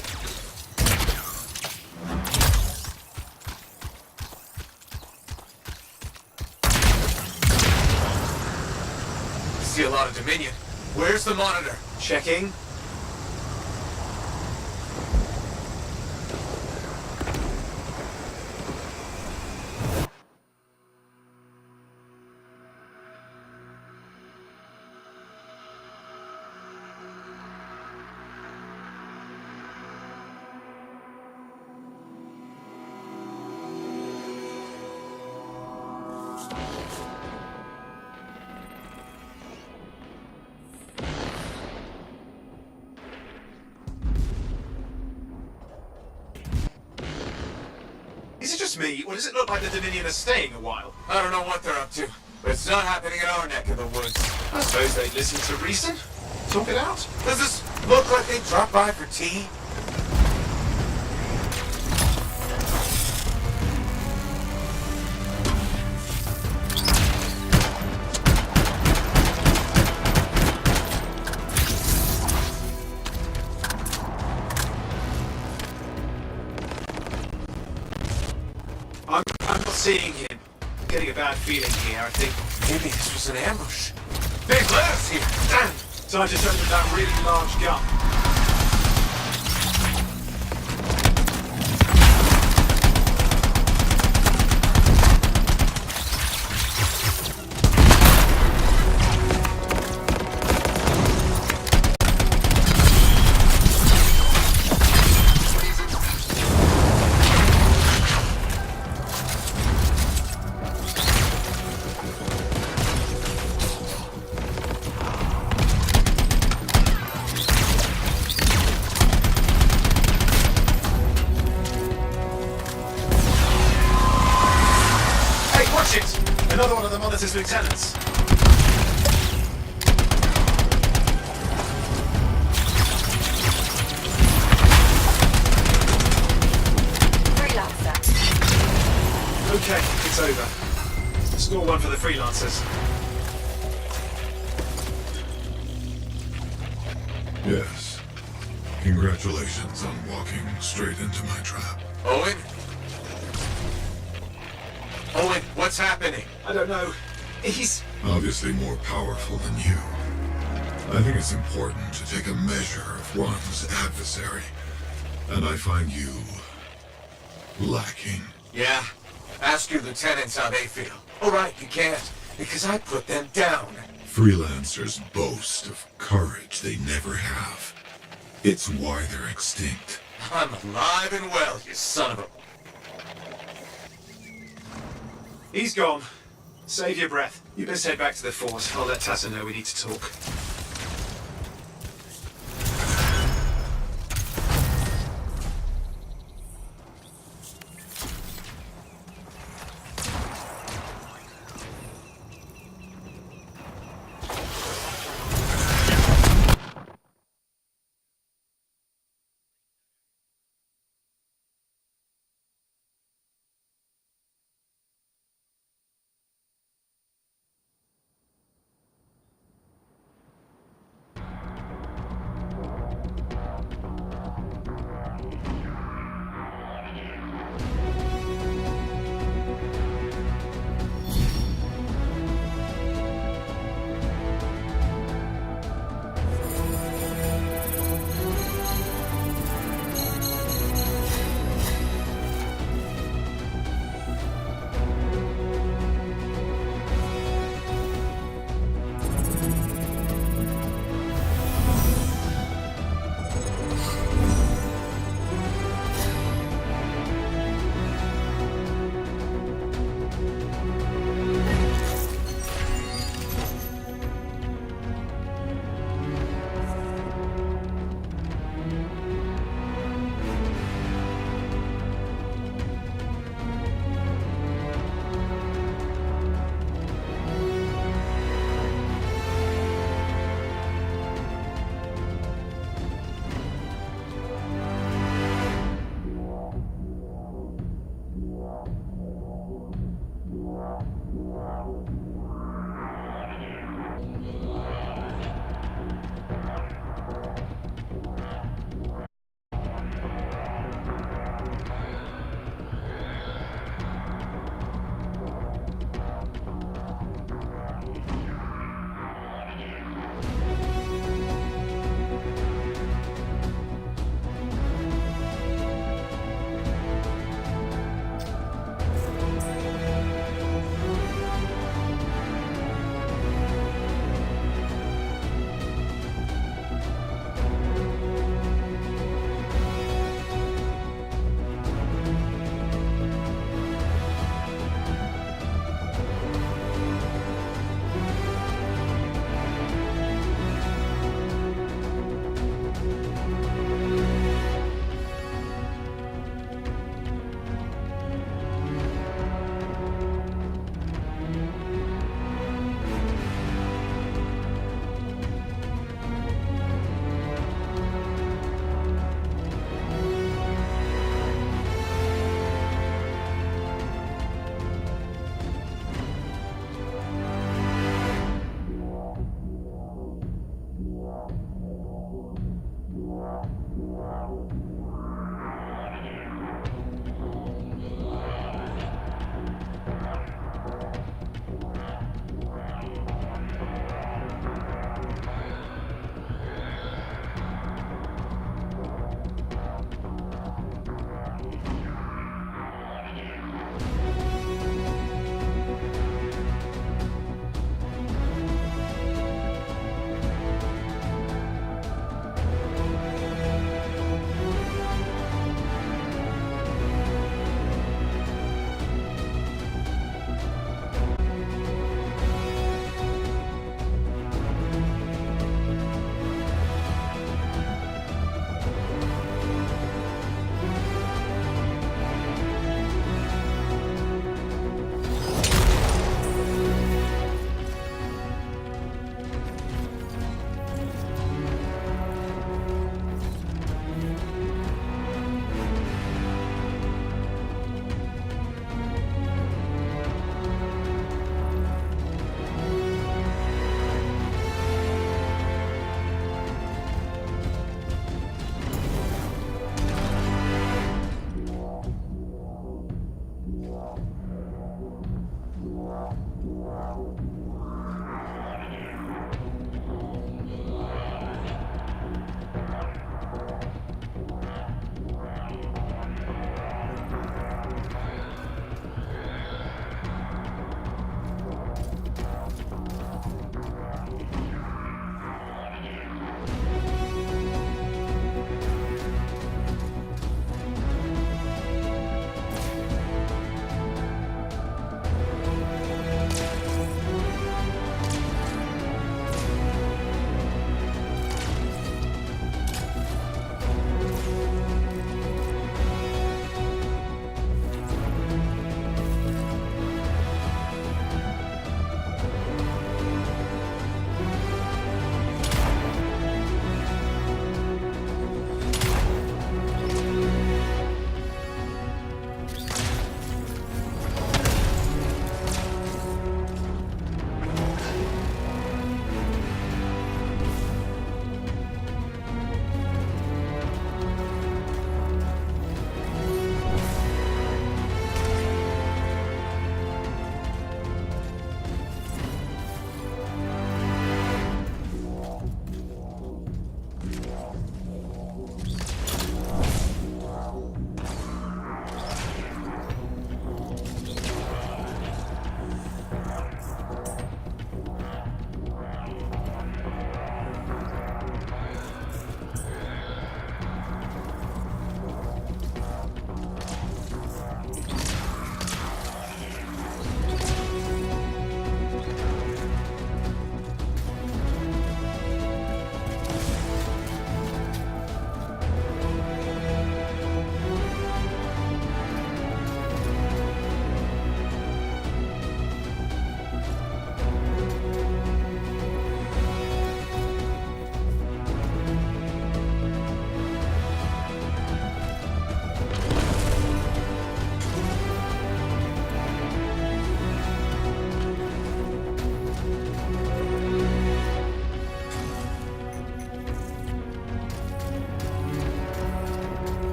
Speaker 2: I see a lot of Dominion. Where's the monitor?
Speaker 16: Checking. Is it just me, or does it look like the Dominion are staying a while?
Speaker 2: I don't know what they're up to, but it's not happening in our neck of the woods.
Speaker 16: I suppose they listen to reason. Talk it out.
Speaker 2: Does this look like they dropped by for tea?
Speaker 16: I'm not seeing him. I'm getting a bad feeling here, I think.
Speaker 2: Maybe this was an ambush. They've let us here.
Speaker 16: Damn! Time to turn with that really large gun. Another one of the Monitor's lieutenants.
Speaker 8: Freelancer.
Speaker 16: Okay, it's over. Score one for the freelancers.
Speaker 15: Yes. Congratulations on walking straight into my trap.
Speaker 2: Owen? Owen, what's happening?
Speaker 16: I don't know. He's
Speaker 15: Obviously more powerful than you. I think it's important to take a measure of one's adversary. And I find you lacking.
Speaker 2: Yeah? Ask your lieutenants how they feel. All right, you can't, because I put them down.
Speaker 15: Freelancers boast of courage they never have. It's why they're extinct.
Speaker 2: I'm alive and well, you son of a...
Speaker 16: He's gone. Save your breath. You best head back to the force. I'll let Tassa know we need to talk.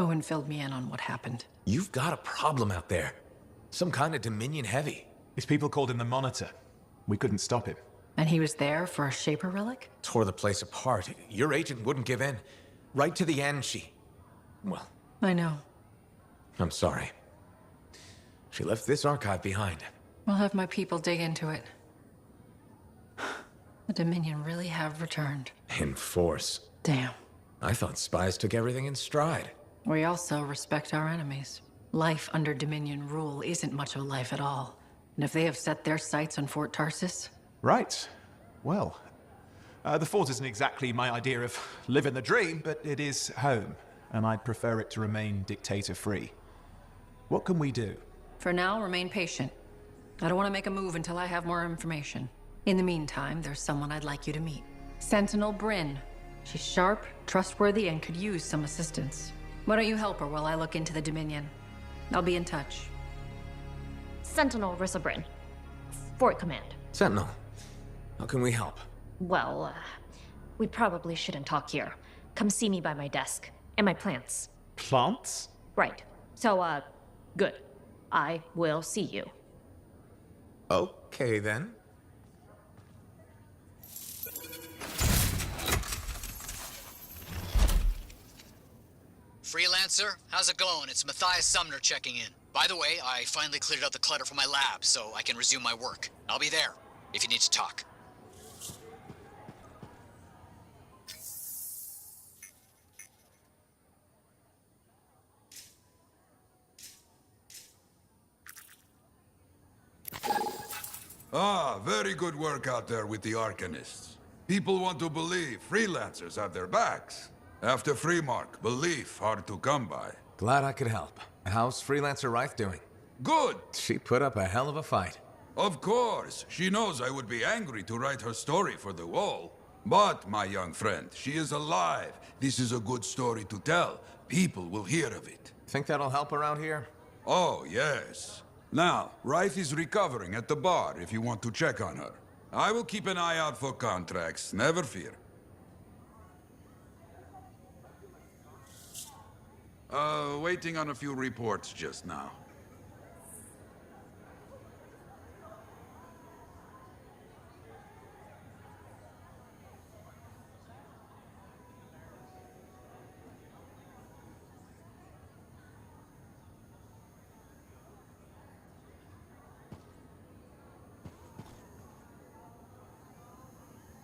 Speaker 13: Owen filled me in on what happened.
Speaker 2: You've got a problem out there. Some kind of Dominion heavy.
Speaker 1: His people called him the Monitor. We couldn't stop him.
Speaker 13: And he was there for a Shaper relic?
Speaker 2: Tore the place apart. Your agent wouldn't give in. Right to the end, well...
Speaker 13: I know.
Speaker 2: I'm sorry. She left this archive behind.
Speaker 13: We'll have my people dig into it. The Dominion really have returned.
Speaker 2: In force.
Speaker 13: Damn.
Speaker 2: I thought spies took everything in stride.
Speaker 13: We also respect our enemies. Life under Dominion rule isn't much of a life at all. And if they have set their sights on Fort Tarsis...
Speaker 1: Right. Well, the fort isn't exactly my idea of living the dream, but it is home, and I'd prefer it to remain dictator-free. What can we do?
Speaker 13: For now, remain patient. I don't want to make a move until I have more information. In the meantime, there's someone I'd like you to meet. Sentinel Bryn. She's sharp, trustworthy, and could use some assistance. Why don't you help her while I look into the Dominion? I'll be in touch.
Speaker 17: Sentinel Rissa Bryn. Fort Command.
Speaker 2: Sentinel, how can we help?
Speaker 17: Well, we probably shouldn't talk here. Come see me by my desk. And my plants.
Speaker 1: Plants?
Speaker 17: Right. So, good. I will see you.
Speaker 2: Okay, then.
Speaker 18: Freelancer, how's it going? It's Matthias Sumner checking in. By the way, I finally cleared out the clutter from my lab, so I can resume my work. I'll be there, if you need to talk.
Speaker 3: Ah, very good work out there with the Arcanists. People want to believe freelancers have their backs. After Freemark, belief hard to come by.
Speaker 2: Glad I could help. How's Freelancer Reith doing?
Speaker 3: Good!
Speaker 2: She put up a hell of a fight.
Speaker 3: Of course. She knows I would be angry to write her story for the wall. But, my young friend, she is alive. This is a good story to tell. People will hear of it.
Speaker 2: Think that'll help around here?
Speaker 3: Oh, yes. Now, Reith is recovering at the bar if you want to check on her. I will keep an eye out for contracts, never fear. Waiting on a few reports just now.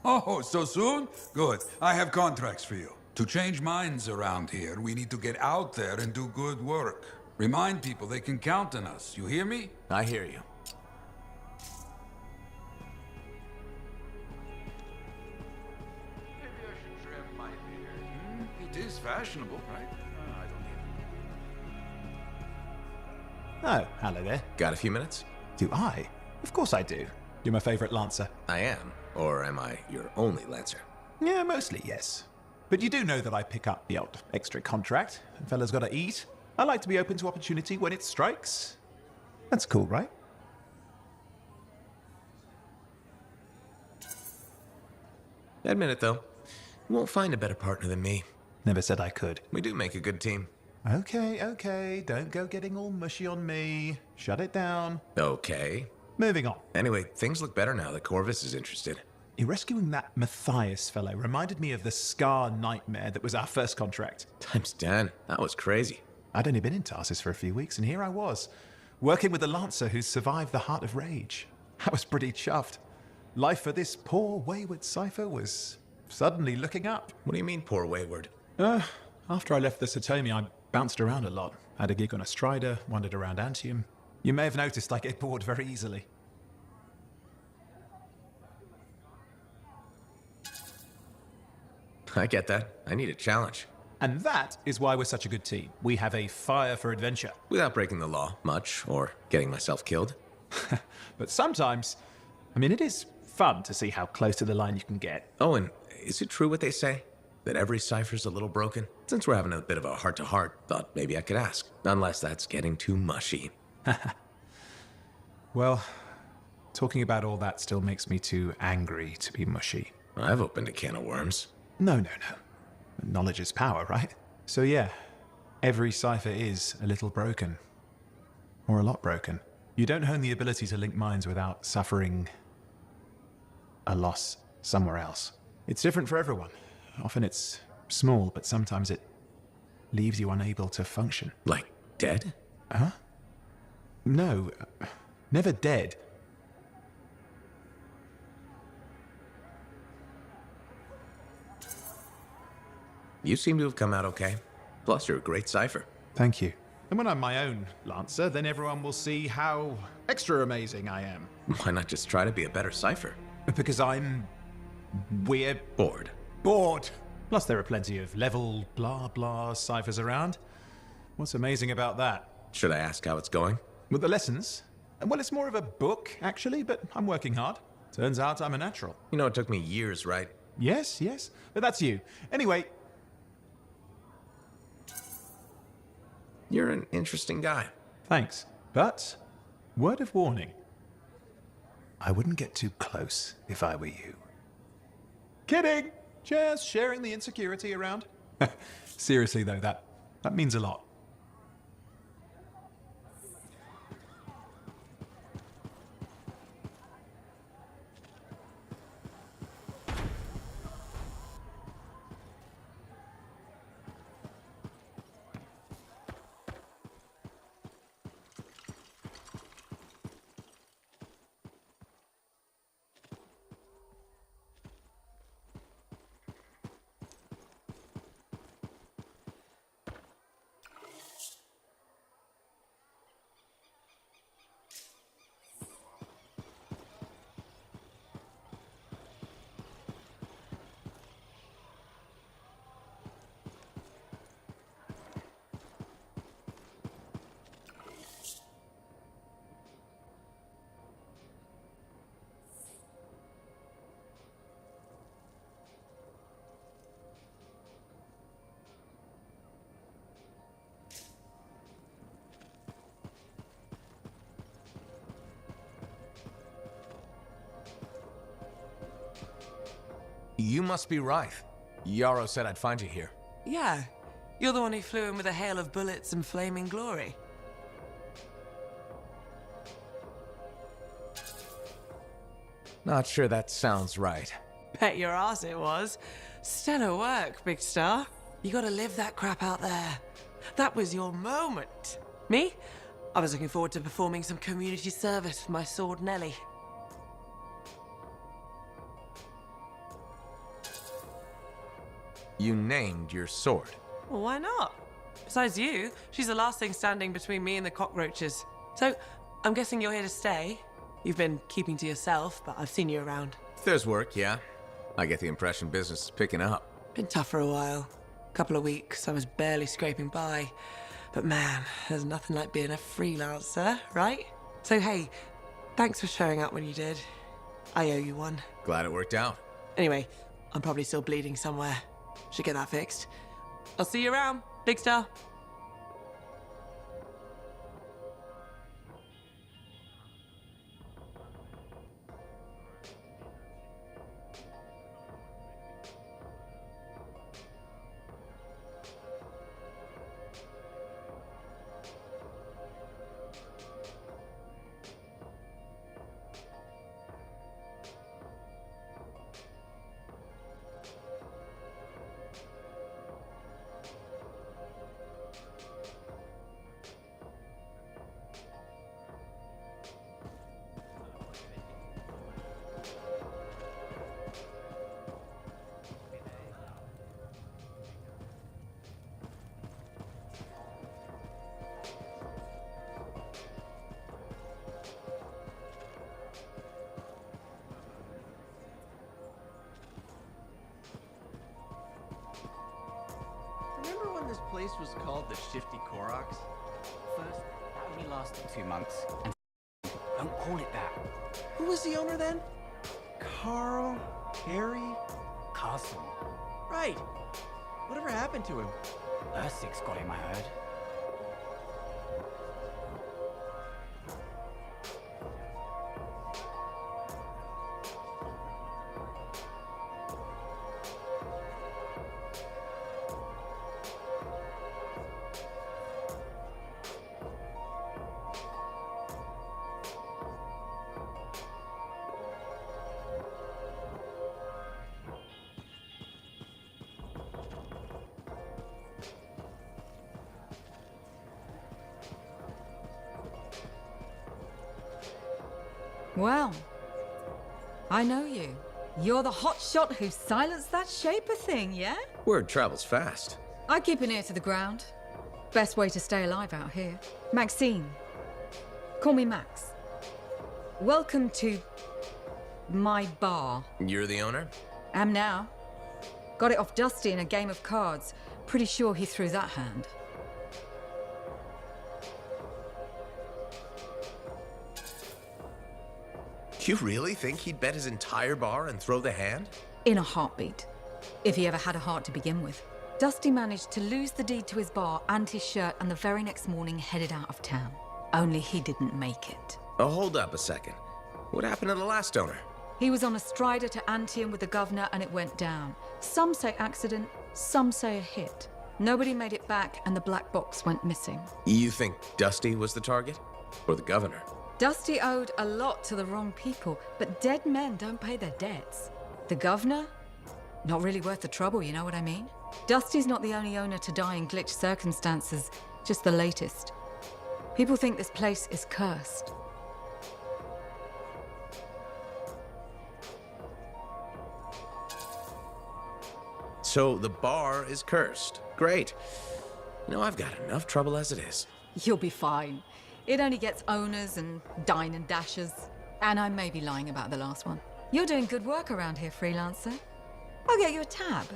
Speaker 3: Oh, so soon? Good. I have contracts for you. To change minds around here, we need to get out there and do good work. Remind people they can count on us. You hear me?
Speaker 2: I hear you.
Speaker 3: Maybe I should trim my beard. It is fashionable, right? I don't need it.
Speaker 1: Oh, hello there.
Speaker 2: Got a few minutes?
Speaker 1: Do I? Of course I do. You're my favorite Lancer.
Speaker 2: I am. Or am I your only Lancer?
Speaker 1: Yeah, mostly, yes. But you do know that I pick up the odd extra contract, and fellas gotta eat. I like to be open to opportunity when it strikes. That's cool, right?
Speaker 2: Admit it, though. You won't find a better partner than me.
Speaker 1: Never said I could.
Speaker 2: We do make a good team.
Speaker 1: Okay. Don't go getting all mushy on me. Shut it down.
Speaker 2: Okay.
Speaker 1: Moving on.
Speaker 2: Anyway, things look better now that Corvus is interested.
Speaker 1: You're rescuing that Matthias fellow reminded me of the Scar nightmare that was our first contract.
Speaker 2: Times 10. That was crazy.
Speaker 1: I'd only been in Tarsus for a few weeks, and here I was, working with a Lancer who survived the Heart of Rage. I was pretty chuffed. Life for this poor, wayward cipher was suddenly looking up.
Speaker 2: What do you mean, poor wayward?
Speaker 1: After I left the Satomi, I bounced around a lot. Had a gig on a Strider, wandered around Antium. You may have noticed I get bored very easily.
Speaker 2: I get that. I need a challenge.
Speaker 1: And that is why we're such a good team. We have a fire for adventure.
Speaker 2: Without breaking the law, much, or getting myself killed.
Speaker 1: But sometimes, it is fun to see how close to the line you can get.
Speaker 2: Oh, and is it true what they say? That every cipher's a little broken? Since we're having a bit of a heart-to-heart, thought maybe I could ask. Unless that's getting too mushy.
Speaker 1: Well, talking about all that still makes me too angry to be mushy.
Speaker 2: I've opened a can of worms.
Speaker 1: No. Knowledge is power, right? So yeah, every cipher is a little broken. Or a lot broken. You don't hone the ability to link minds without suffering a loss somewhere else. It's different for everyone. Often it's small, but sometimes it leaves you unable to function.
Speaker 2: Like dead?
Speaker 1: Huh? No, never dead.
Speaker 2: You seem to have come out okay. Plus, you're a great cipher.
Speaker 1: Thank you. And when I'm my own Lancer, then everyone will see how extra amazing I am.
Speaker 2: Why not just try to be a better cipher?
Speaker 1: Because I'm weird.
Speaker 2: Bored.
Speaker 1: Bored. Plus there are plenty of level blah blah ciphers around. What's amazing about that?
Speaker 2: Should I ask how it's going?
Speaker 1: With the lessons? Well, it's more of a book, actually, but I'm working hard. Turns out I'm a natural.
Speaker 2: You know, it took me years, right?
Speaker 1: Yes, yes. But that's you. Anyway.
Speaker 2: You're an interesting guy.
Speaker 1: Thanks. But, word of warning. I wouldn't get too close if I were you. Kidding! Just sharing the insecurity around. Seriously though, that means a lot.
Speaker 19: You must be right. Yarrow said I'd find you here.
Speaker 9: Yeah. You're the one who flew in with a hail of bullets and flaming glory.
Speaker 19: Not sure that sounds right.
Speaker 9: Bet your ass it was. Stellar work, Big Star. You gotta live that crap out there. That was your moment. Me? I was looking forward to performing some community service for my sword Nelly.
Speaker 19: You named your sword.
Speaker 9: Well, why not? Besides you, she's the last thing standing between me and the cockroaches. So, I'm guessing you're here to stay. You've been keeping to yourself, but I've seen you around.
Speaker 2: If there's work, yeah. I get the impression business is picking up.
Speaker 9: Been tough for a while. Couple of weeks, I was barely scraping by. But man, there's nothing like being a freelancer, right? So hey, thanks for showing up when you did. I owe you one.
Speaker 2: Glad it worked out.
Speaker 9: Anyway, I'm probably still bleeding somewhere. Should get that fixed. I'll see you around, Big Star.
Speaker 20: Remember when this place was called the Shifty Koroks?
Speaker 18: First, that only lasted 2 months, and don't call it that.
Speaker 20: Who was the owner then? Carl? Harry?
Speaker 18: Carson.
Speaker 20: Right. Whatever happened to him?
Speaker 18: Ursic's got him, I heard.
Speaker 21: Well, I know you. You're the hotshot who silenced that Shaper thing, yeah?
Speaker 2: Word travels fast.
Speaker 21: I keep an ear to the ground. Best way to stay alive out here. Maxine. Call me Max. Welcome to my bar.
Speaker 2: You're the owner?
Speaker 21: Am now. Got it off Dusty in a game of cards. Pretty sure he threw that hand.
Speaker 2: You really think he'd bet his entire bar and throw the hand?
Speaker 21: In a heartbeat. If he ever had a heart to begin with. Dusty managed to lose the deed to his bar and his shirt, and the very next morning headed out of town. Only he didn't make it.
Speaker 2: Oh, hold up a second. What happened to the last owner?
Speaker 21: He was on a strider to Anthem with the governor and it went down. Some say accident, some say a hit. Nobody made it back and the black box went missing.
Speaker 2: You think Dusty was the target? Or the governor?
Speaker 21: Dusty owed a lot to the wrong people, but dead men don't pay their debts. The governor? Not really worth the trouble, you know what I mean? Dusty's not the only owner to die in glitch circumstances, just the latest. People think this place is cursed.
Speaker 2: So the bar is cursed. Great. You know, I've got enough trouble as it is.
Speaker 21: You'll be fine. It only gets owners and dine and dashers. And I may be lying about the last one. You're doing good work around here, freelancer. I'll get you a tab.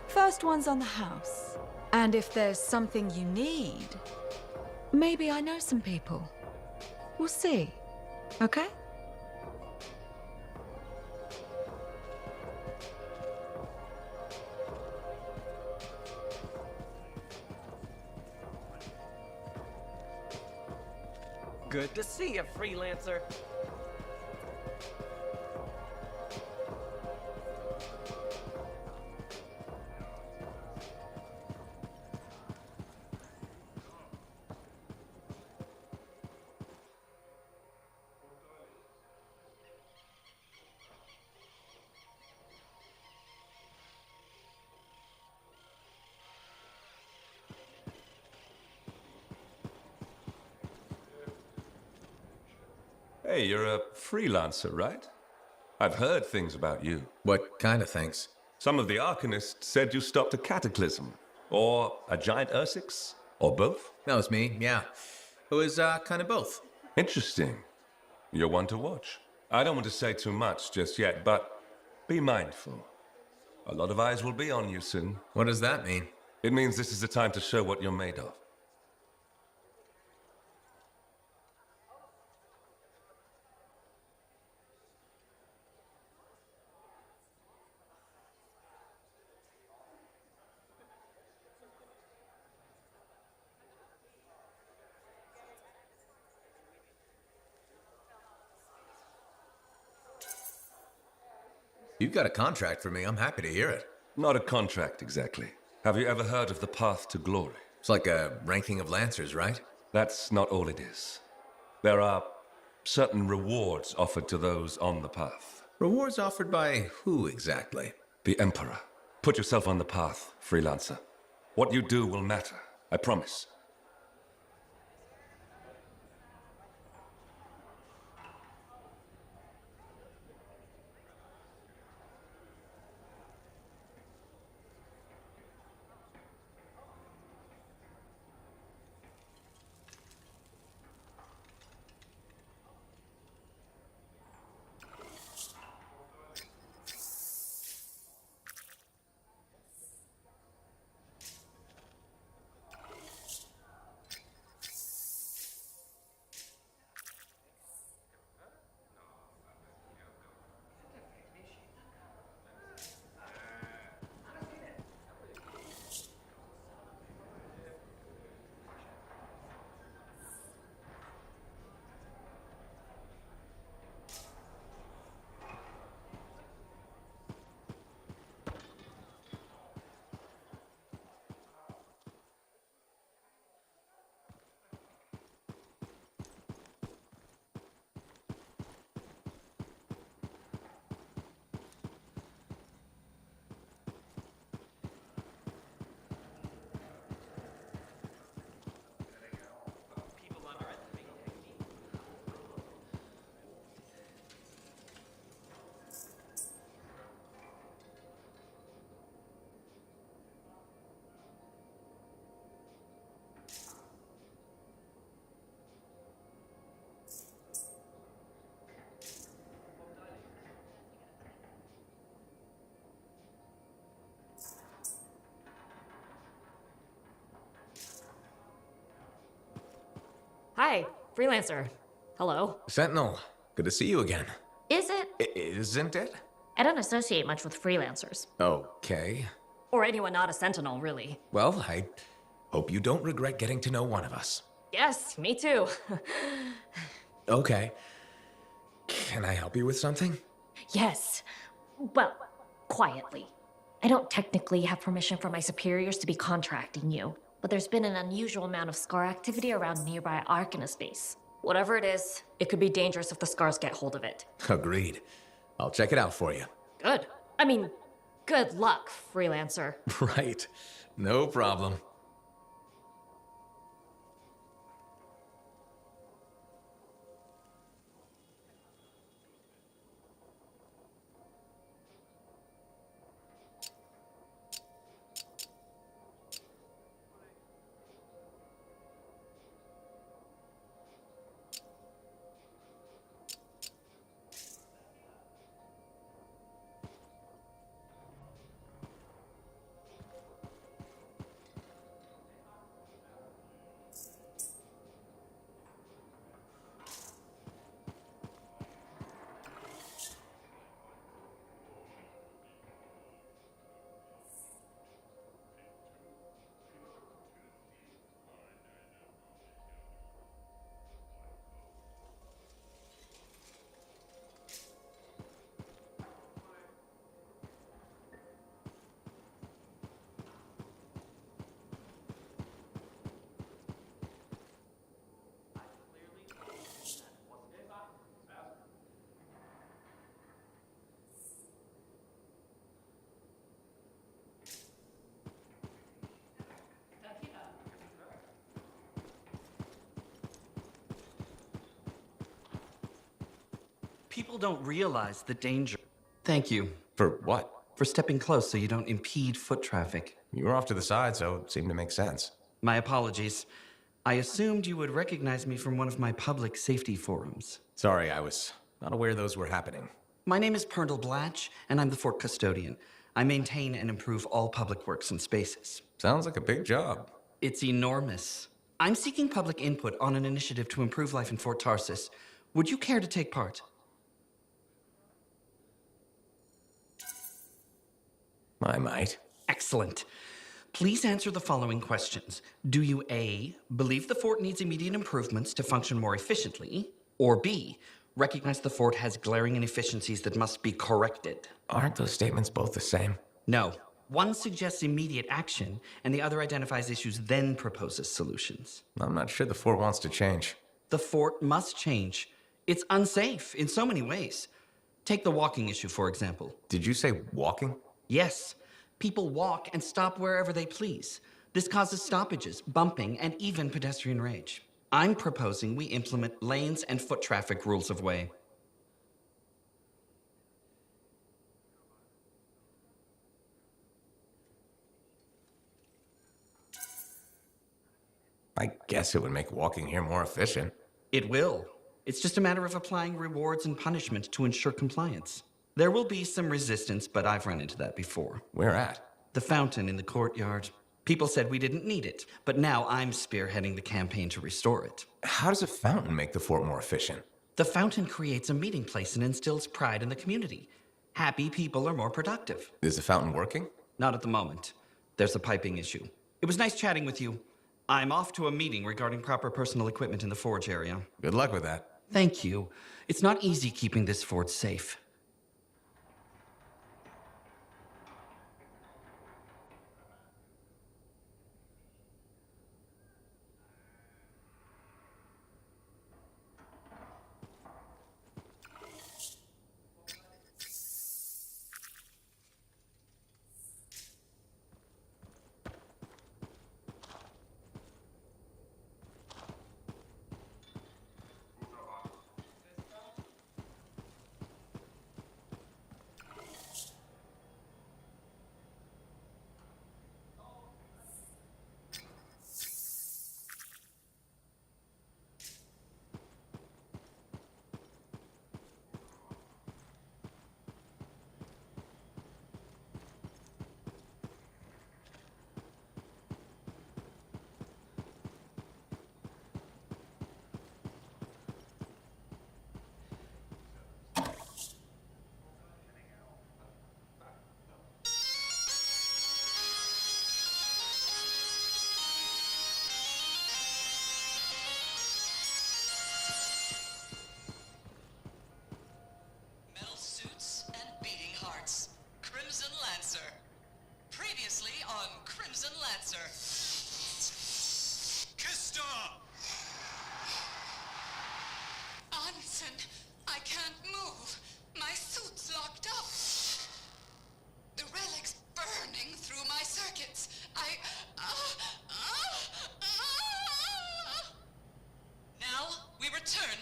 Speaker 21: First one's on the house. And if there's something you need, maybe I know some people. We'll see. Okay?
Speaker 12: Good to see you, freelancer.
Speaker 22: Hey, you're a freelancer, right? I've heard things about you.
Speaker 2: What kind of things?
Speaker 22: Some of the Arcanists said you stopped a cataclysm. Or a giant Ursix. Or both.
Speaker 2: That was me, yeah. It was, kind of both.
Speaker 22: Interesting. You're one to watch. I don't want to say too much just yet, but be mindful. A lot of eyes will be on you soon.
Speaker 2: What does that mean?
Speaker 22: It means this is the time to show what you're made of.
Speaker 2: You've got a contract for me. I'm happy to hear it.
Speaker 22: Not a contract, exactly. Have you ever heard of the path to glory?
Speaker 2: It's like a ranking of lancers, right?
Speaker 22: That's not all it is. There are certain rewards offered to those on the path.
Speaker 2: Rewards offered by who exactly?
Speaker 22: The Emperor. Put yourself on the path, freelancer. What you do will matter, I promise.
Speaker 17: Hi, freelancer. Hello.
Speaker 2: Sentinel, good to see you again.
Speaker 17: Is it?
Speaker 2: Isn't it?
Speaker 17: I don't associate much with freelancers.
Speaker 2: Okay.
Speaker 17: Or anyone not a sentinel, really.
Speaker 2: Well, I hope you don't regret getting to know one of us.
Speaker 17: Yes, me too.
Speaker 2: Okay. Can I help you with something?
Speaker 17: Yes. Well, quietly. I don't technically have permission from my superiors to be contracting you, but there's been an unusual amount of Scar activity around nearby Arcanus base. Whatever it is, it could be dangerous if the Scars get hold of it.
Speaker 2: Agreed. I'll check it out for you.
Speaker 17: Good. I mean, good luck, freelancer.
Speaker 2: Right. No problem.
Speaker 12: People don't realize the danger. Thank you.
Speaker 2: For what?
Speaker 12: For stepping close so you don't impede foot traffic.
Speaker 2: You were off to the side, so it seemed to make sense.
Speaker 12: My apologies. I assumed you would recognize me from one of my public safety forums.
Speaker 2: Sorry, I was not aware those were happening.
Speaker 12: My name is Pernell Blatch, and I'm the fort custodian. I maintain and improve all public works and spaces.
Speaker 2: Sounds like a big job.
Speaker 12: It's enormous. I'm seeking public input on an initiative to improve life in Fort Tarsis. Would you care to take part?
Speaker 2: I might.
Speaker 12: Excellent. Please answer the following questions. Do you A, believe the fort needs immediate improvements to function more efficiently? Or B, recognize the fort has glaring inefficiencies that must be corrected?
Speaker 2: Aren't those statements both the same?
Speaker 12: No. One suggests immediate action, and the other identifies issues, then proposes solutions.
Speaker 2: I'm not sure the fort wants to change.
Speaker 12: The fort must change. It's unsafe in so many ways. Take the walking issue, for example.
Speaker 2: Did you say walking?
Speaker 12: Yes. People walk and stop wherever they please. This causes stoppages, bumping, and even pedestrian rage. I'm proposing we implement lanes and foot traffic rules of way.
Speaker 2: I guess it would make walking here more efficient.
Speaker 12: It will. It's just a matter of applying rewards and punishment to ensure compliance. There will be some resistance, but I've run into that before.
Speaker 2: Where at?
Speaker 12: The fountain in the courtyard. People said we didn't need it, but now I'm spearheading the campaign to restore it.
Speaker 2: How does a fountain make the fort more efficient?
Speaker 12: The fountain creates a meeting place and instills pride in the community. Happy people are more productive.
Speaker 2: Is the fountain working?
Speaker 12: Not at the moment. There's a piping issue. It was nice chatting with you. I'm off to a meeting regarding proper personal equipment in the forge area.
Speaker 2: Good luck with that.
Speaker 12: Thank you. It's not easy keeping this fort safe.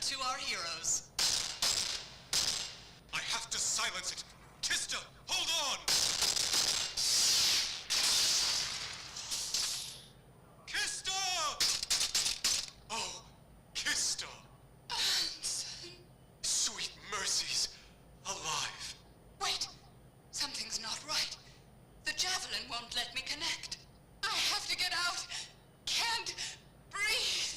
Speaker 14: to our heroes.
Speaker 4: I have to silence it. Kista, hold on! Kista! Oh, Kista! Sweet mercies, alive.
Speaker 14: Wait! Something's not right. The javelin won't let me connect. I have to get out. Can't breathe.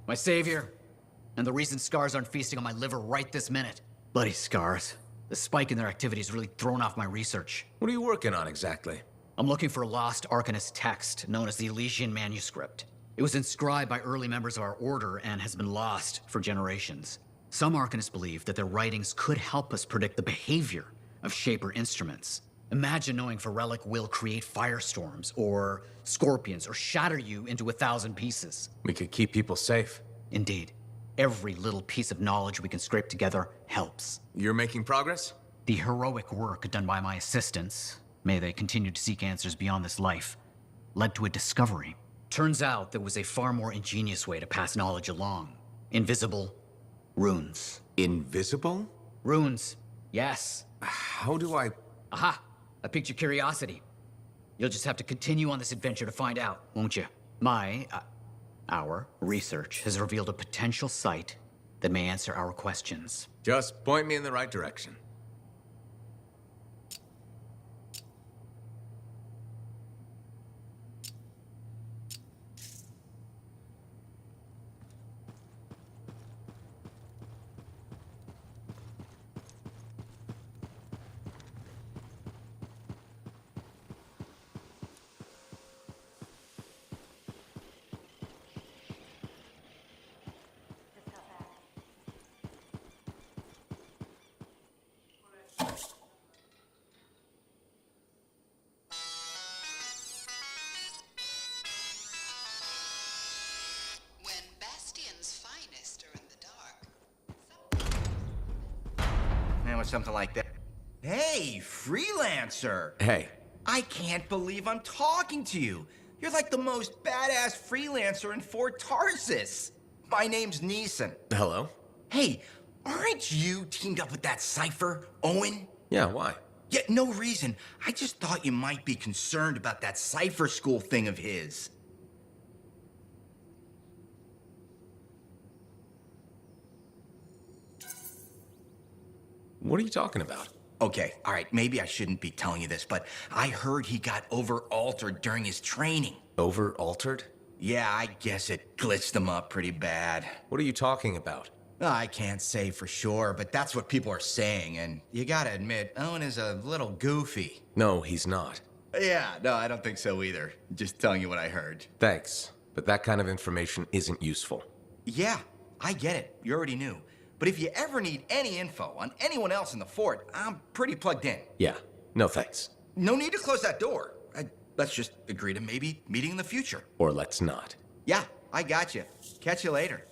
Speaker 18: My savior. And the reason scars aren't feasting on my liver right this minute. Bloody scars. The spike in their activity has really thrown off my research.
Speaker 2: What are you working on exactly?
Speaker 18: I'm looking for a lost Arcanist text known as the Elysian Manuscript. It was inscribed by early members of our order and has been lost for generations. Some Arcanists believe that their writings could help us predict the behavior of Shaper instruments. Imagine knowing if a relic will create firestorms, or scorpions, or shatter you into 1,000 pieces.
Speaker 2: We could keep people safe.
Speaker 18: Indeed. Every little piece of knowledge we can scrape together helps.
Speaker 2: You're making progress?
Speaker 18: The heroic work done by my assistants, may they continue to seek answers beyond this life, led to a discovery. Turns out there was a far more ingenious way to pass knowledge along. Invisible runes.
Speaker 2: Invisible?
Speaker 18: Runes, yes.
Speaker 2: How do I...
Speaker 18: Aha! I piqued your curiosity. You'll just have to continue on this adventure to find out, won't you? Our research has revealed a potential site that may answer our questions.
Speaker 2: Just point me in the right direction.
Speaker 14: When Bastion's finest are in the dark.
Speaker 6: Or something like that. Hey, freelancer!
Speaker 2: Hey.
Speaker 6: I can't believe I'm talking to you. You're like the most badass freelancer in Fort Tarsis. My name's Neeson.
Speaker 2: Hello?
Speaker 6: Hey, aren't you teamed up with that cipher, Owen?
Speaker 2: Yeah, why?
Speaker 6: Yeah, no reason. I just thought you might be concerned about that cipher school thing of his.
Speaker 2: What are you talking about?
Speaker 6: Okay, all right, maybe I shouldn't be telling you this, but I heard he got over-altered during his training.
Speaker 2: Over-altered?
Speaker 6: Yeah, I guess it glitched him up pretty bad.
Speaker 2: What are you talking about?
Speaker 6: I can't say for sure, but that's what people are saying, and you gotta admit, Owen is a little goofy.
Speaker 2: No, he's not.
Speaker 6: Yeah, no, I don't think so either. Just telling you what I heard.
Speaker 2: Thanks, but that kind of information isn't useful.
Speaker 6: Yeah, I get it. You already knew. But if you ever need any info on anyone else in the fort, I'm pretty plugged in.
Speaker 2: Yeah, no thanks.
Speaker 6: No need to close that door. Let's just agree to maybe meeting in the future.
Speaker 2: Or let's not.
Speaker 6: Yeah, I got you. Catch you later.